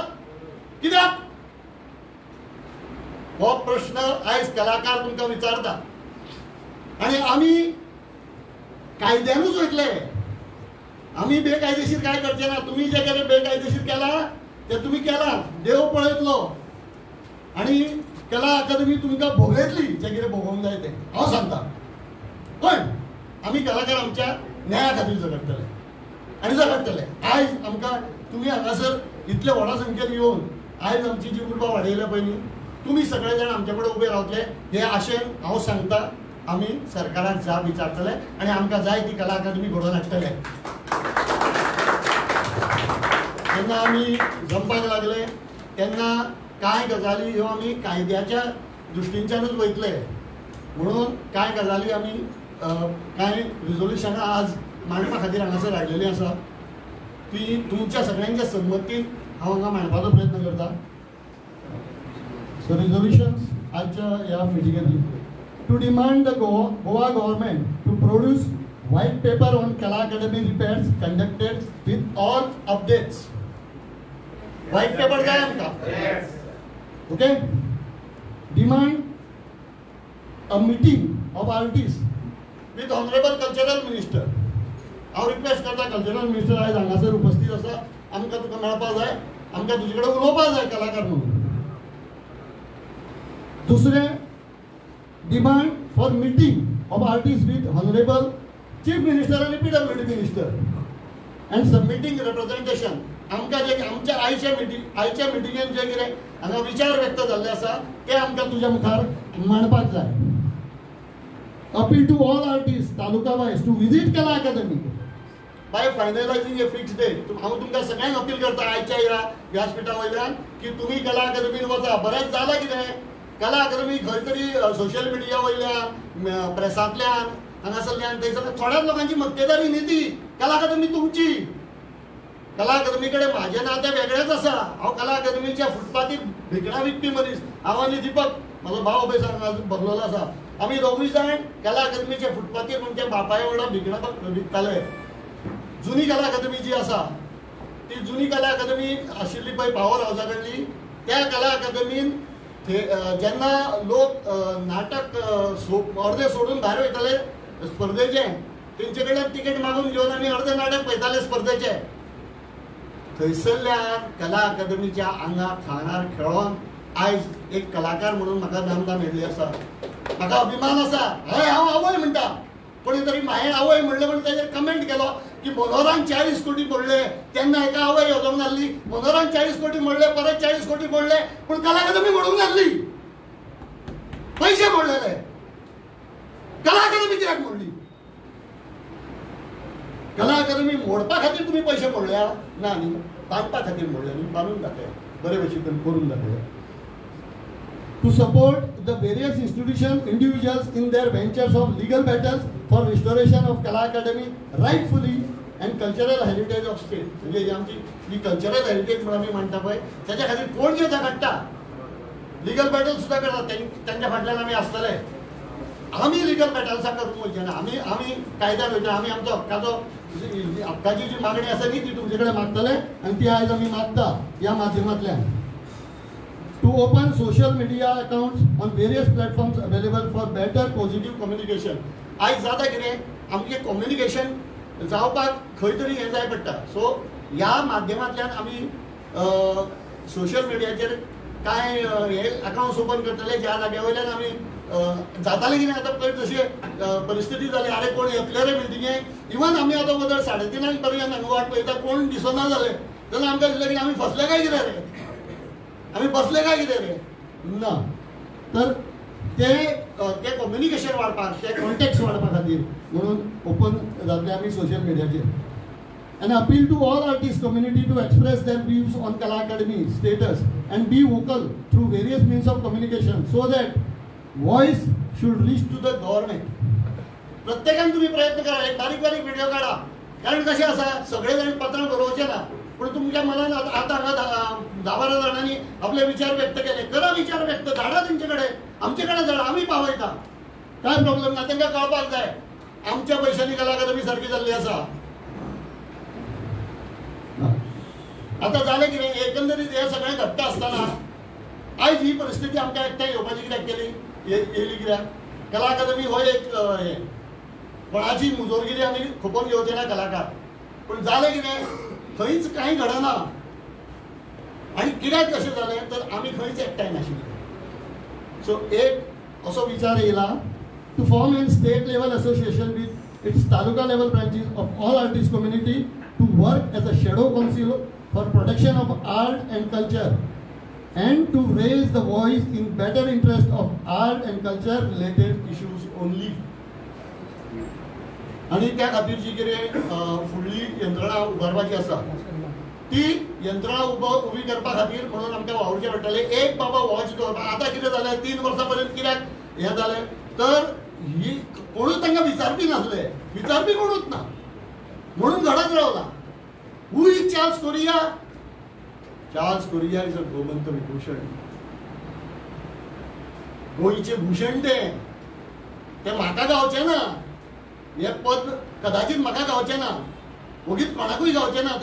कित्याक? हो प्रश्न आयज कलाकार तुमकां विचारता. आनी आमी कायद्यानूच वयतले. आमी बेकायदेशीर काय करचे ना. तुमी जे कितें बेकायदेशीर केला ते तुमी केला, देव पळयतलो. आनी कला अकादमी तुमकां भोगयतली जे कितें भोगोवंक जाय तें हांव सांगता. पण आमी कलाकार आमच्या न्याया खातीर झगडटले आनी झगडटले. आयज आमकां तुमी हांगासर इतले व्हडा संख्येन येवन आयज आमची जी उर्बा वाडयल्या पळय न्ही, तुमी सगळे जाण आमचे कडेन उबे रावतले हे आशेन हांव सांगता. आमी सरकाराक जाप विचारतले आनी आमकां जाय ती कला अकादमी घडोवन हाडटले. जेन्ना आमी जमपाक लागले तेन्ना कांय गजाली ह्यो आमी कायद्याच्या दृश्टींच्यानूच वयतले. म्हणून कांय गजाली आमी कांय रिजोल्युशनां आज मांडपा खातीर हांगासर हाडलेलीं आसा. ती तुमच्या सगळ्यांच्या संमतीन हांव हांगा मांडपाचो प्रयत्न करता. सो रिजोल्युशन्स आजच्या ह्या मिटिंगेंतली to demand the Goa government to produce white paper on Kala Akademi repairs conducted with all updates. White paper जाय आमकां. Okay. Demand a meeting of artist with honourable cultural minister. हांव रिक्वेस्ट करता कल्चरल मिनिस्टर आयज हांगासर उपस्थित आसा. आमकां तुका मेळपाक जाय, आमकां तुजे कडेन उलोवपाक जाय कलाकार म्हणून. दुसरें demand for meeting of artists with Honorable Chief Minister and PWD Minister and submitting representation. आमकां जे आमच्या आयच्या मिटिंगेन जे कितें हांगा विचार व्यक्त जाल्ले आसा ते आमकां तुज्या मुखार मांडपाक जाय. Appeal to all artist taluka wise to visit Kala Academy by finalizing a fix date. हांव तुमकां सगळ्यांक अपील करता आयच्या ह्या व्यासपिठा वयल्यान की तुमी कला अकादमीन वचा. बरेंच जालां कितें कला अकादमी खंय तरी सोशल मिडिया वयल्यान प्रेसांतल्यान हांगासरल्यान थंयसर थोड्याच लोकांची मक्तेदारी न्ही ती. कला अकादमी तुमची. कला अकादमी कडेन म्हाजें नातें वेगळेंच आसा. हांव कला अकादमीच्या फुटपाथीर भिकणां विकपी मनीस. हांव आनी दिपक म्हाजो भाव बेसान बसलेलो आसा. आमी दोगूय जाण कला अकादमीच्या फुटपाथीर म्हणजे बापाय वांगडा भिकणां विकताले. जुनी कला अकादमी जी आसा ती जुनी कला अकादमी आशिल्ली पळय पावर हावसा कडली त्या कला अकादमीन जेन्ना लोक नाटक अर्दे सोडून भायर वयताले स्पर्धेचे तेंचे कडेन तिकेट मागून घेवन आमी अर्दे नाटक पळयताले स्पर्धेचे. थंयसरल्यान कला अकादमीच्या आंगाक खाणार खेळोन आयज एक कलाकार म्हणून म्हाका नामना मेळ्ळी आसा. म्हाका अभिमान आसा. हय हांव आवय म्हणटा. कोणी तरी हांवें आवय म्हणलें म्हणून ताचेर कमेंट केलो की मनोहरान 40 कोटी मोडले तेन्ना एका आवय येवंक नासली. मनोहरान 40 कोटी मोडले परत 40 कोटी मोडले पूण कला अकादमी मोडूंक नासली. पैसे मोडलेले. कला अकादमी कित्याक मोडली? कला अकादमी मोडपा खातीर तुमी पयशे मोडल्या ना न्ही. बांदपा खातीर मोडले न्ही. बांदून दाखय बरे भशेन करून दाखय. To support the various institutions, individuals in their ventures of legal battles for restoration of Kala Academy rightfully and cultural heritage of state. म्हणजे आमची ही कल्चरल हेरिटेज म्हणून आमी मानता पळय त्याच्या खातीर कोण जे काडटा लिगल बॅटल सुद्धा करतात त्यांच्या फाटल्यान आमी आसतले. आमी लिगल बॅटल्साक करूंक वयचे ना. आमी कायद्यान वयचे. आमी आमचो हक्काची जी मागणी आसा न्ही ती तुमचे कडेन मागतले आनी ती आयज आमी मागता ह्या माध्यमांतल्यान. To open social media accounts on various platforms available for better positive communication. आज जाता कितें आमचें कम्युनिकेशन जावपाक खंय तरी हें जाय पडटा. सो ह्या माध्यमांतल्यान आमी सोशल मिडियाचेर कांय हे अकाउंट्स ओपन करतले ज्या जाग्या वयल्यान आमी जातालें कितें आतां पळय जशी परिस्थिती जाली अरे कोण येतले रे मिटिंगेक. इवन आमी आतां वदर 3:30 पर्यंत हांगा वाट पळयता कोण दिसना जालें जाल्यार आमकां दिसलें की आमी फसले काय कितें रे आमी बसले काय कितें रे ना. तर ते कम्युनिकेशन वाडपाक ते कॉन्टेक्ट्स वाडपा खातीर म्हणून ओपन जातले आमी सोशल मिडियाचेर. An appeal to all artist community to express their views on Kala Academy status and be vocal through various means of communication so that voice should reach to the government. प्रत्येकान तुम्ही प्रयत्न करा. एक बारीक बारीक व्हिडिओ काढा. कारण कशें आसा सगळे जाण पत्रां बरोवचे ना पण तुमच्या मनात आता हांगा 10-12 जाणांनी आपले विचार व्यक्त केले. करा विचार व्यक्त. धाडा तेंचे कडेन. आमचे कडेन धाडा. आमी पावयता. काय प्रॉब्लेम ना. तांकां कळपाक जाय आमच्या पयशांनी कला अकादमी सारकी जाल्ली आसा. आतां जालें कितें एकंदरीत हे सगळें घडटा आसतना आयज ही परिस्थिती आमकां एकठांय येवपाची कित्याक येयली कित्याक कला अकादमी हो एक हे कोणाची मुजोरगिरी आमी खोपोवन घेवचे ना कलाकार. पूण जालें कितें खंयच कांय घडना. आनी कित्याक कशें जालें तर आमी खंयच एकठांय नाशिल्ले. सो एक असो विचार येयला to form an state level association with its taluka level branches of all artist community to work as a shadow council for protection of art and culture and to raise the voice in better interest of art and culture related issues only. आणि त्या खातीर जी कितें फुडली यंत्रणा उबारपाची आसा ती यंत्रणा उबी करपा खातीर म्हणून आमकां वावरचें पडटलें. एक बाबा वॉच दवरपा. आतां कितें जालें 3 वर्सां पर्यंत कित्याक हें जालें तर ही कोणूच तांकां विचारपी नासले. विचारपी कोणूच ना म्हणून घडत रावला. Who is Charles Korea? Charles Korea is a Gomant Vibhushan. गोंयचें भूषण तें म्हाका गावचें ना. हे पद कदाचित म्हाका गावचें ना. ओगीच कोणाकूय गावचें ना.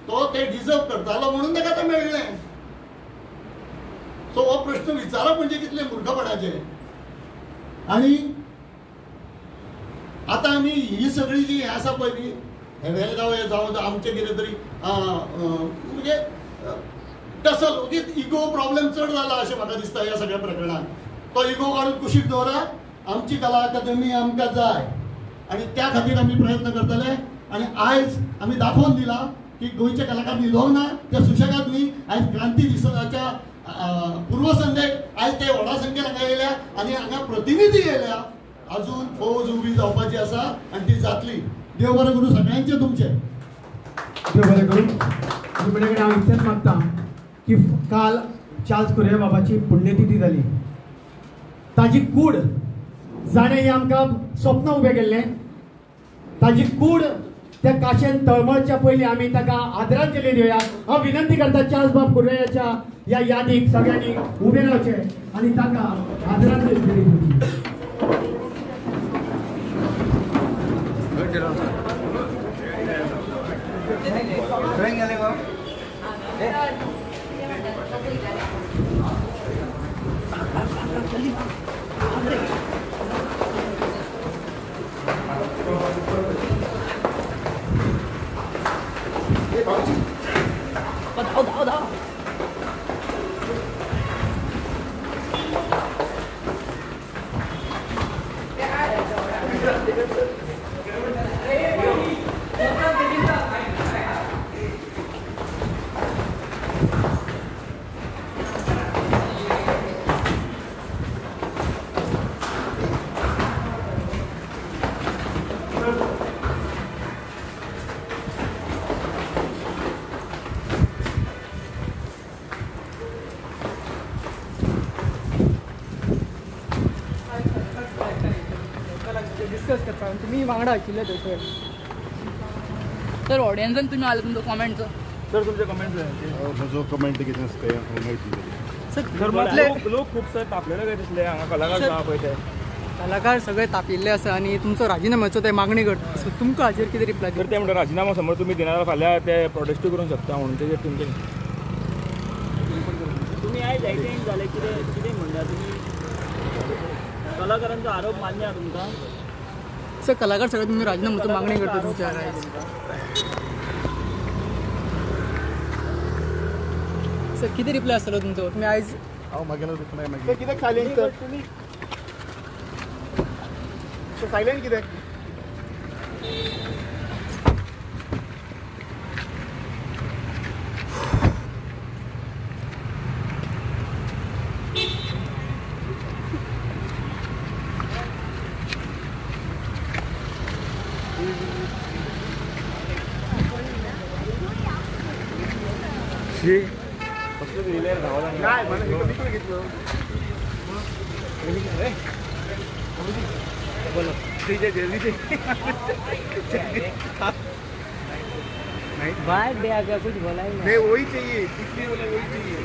तो ते डिजर्व करतालो म्हणून ताका तें मेळ्ळें. सो हो प्रश्न विचारप म्हणजे कितलें मुर्खपणाचें. आनी आतां आमी ही सगळी जी हें आसा पळय न्ही हे वेलगांव हे जावं आमचें कितें तरी म्हणजे टसल ओगीच इगो प्रॉब्लेम चड जाला अशें म्हाका दिसता ह्या सगळ्या प्रकरणात. तो इगो काडून कुशीक दवरा आमची कला अकादमी आमकां जाय आणि त्या खातीर आमी प्रयत्न करतले आणि आयज आमी दाखोवन दिला की गोंयचे कलाकार न्हिदोंक ना ते सुशेगाद न्ही. आयज क्रांती दिसाच्या पूर्वसंध्येक आयज ते व्हडा संख्येन हांगा येयल्या आणि हांगा प्रतिनिधी येयल्या. अजून फौज उबी जावपाची आसा आणि ती जातली. देव बरें करूं सगळ्यांचे तुमचे. देव बरें करूं. तुमचे कडेन हांव इतलेंच मागता की काल चार्ल्स कुरिया बाबाची पुण्यतिथी जाली. ताजी कूड जाणें हें आमकां स्वप्न उबें केल्लें. ताजी कूड त्या काशेन तळमळच्या पयलीं आमी ताका आदरांजली दिवया. हांव विनंती करता चार्ल्स बाब कुरियाच्या ह्या यादीक सगळ्यांनी उबें रावचें आनी ताका आदरांजली दिवची. डिस्कस करता तुम्ही वांगडा आशिल्ले थंय तर ऑडियन्सान तुम्ही आले तुमचो कमेंट सर तुमचे कमेंट म्हजो कमेंट कितें आसता तें माहिती सर लोक खूब सर तापलेले काय दिसले हांगा कलाकार आसा पळय ते कलाकार सगळे तापिल्ले आसा आनी तुमचो राजिनाम्याचो ते मागणी करता सो तुमकां हाचेर कितें रिप्लाय तर ते म्हणटा राजिनामो समज तुमी दिना जाल्यार फाल्यां ते प्रोटेस्ट करूंक शकता म्हणून तेजेर तुमचे तुम्ही आयज एटेंड जाले कितें कितें म्हणटा तुमी कलाकारांचो आरोप मान्य आहा तुमकां सर कलाकार सगळे तुमी राजिनाम्याचो मागणी करता तुमच्या सर कितें रिप्लाय आसतलो तुमचो तुमी आयज हांव मागीर रिप्लाय मागीर कित्याक सायलेंट कर सायलेंट कित्याक कसलो लिहिलें धांवला काय मला विकत घेतलो बोलो बाय दे आगे कुछ बोला ही नहीं वही चाहिए कितनी बोले वही चाहिए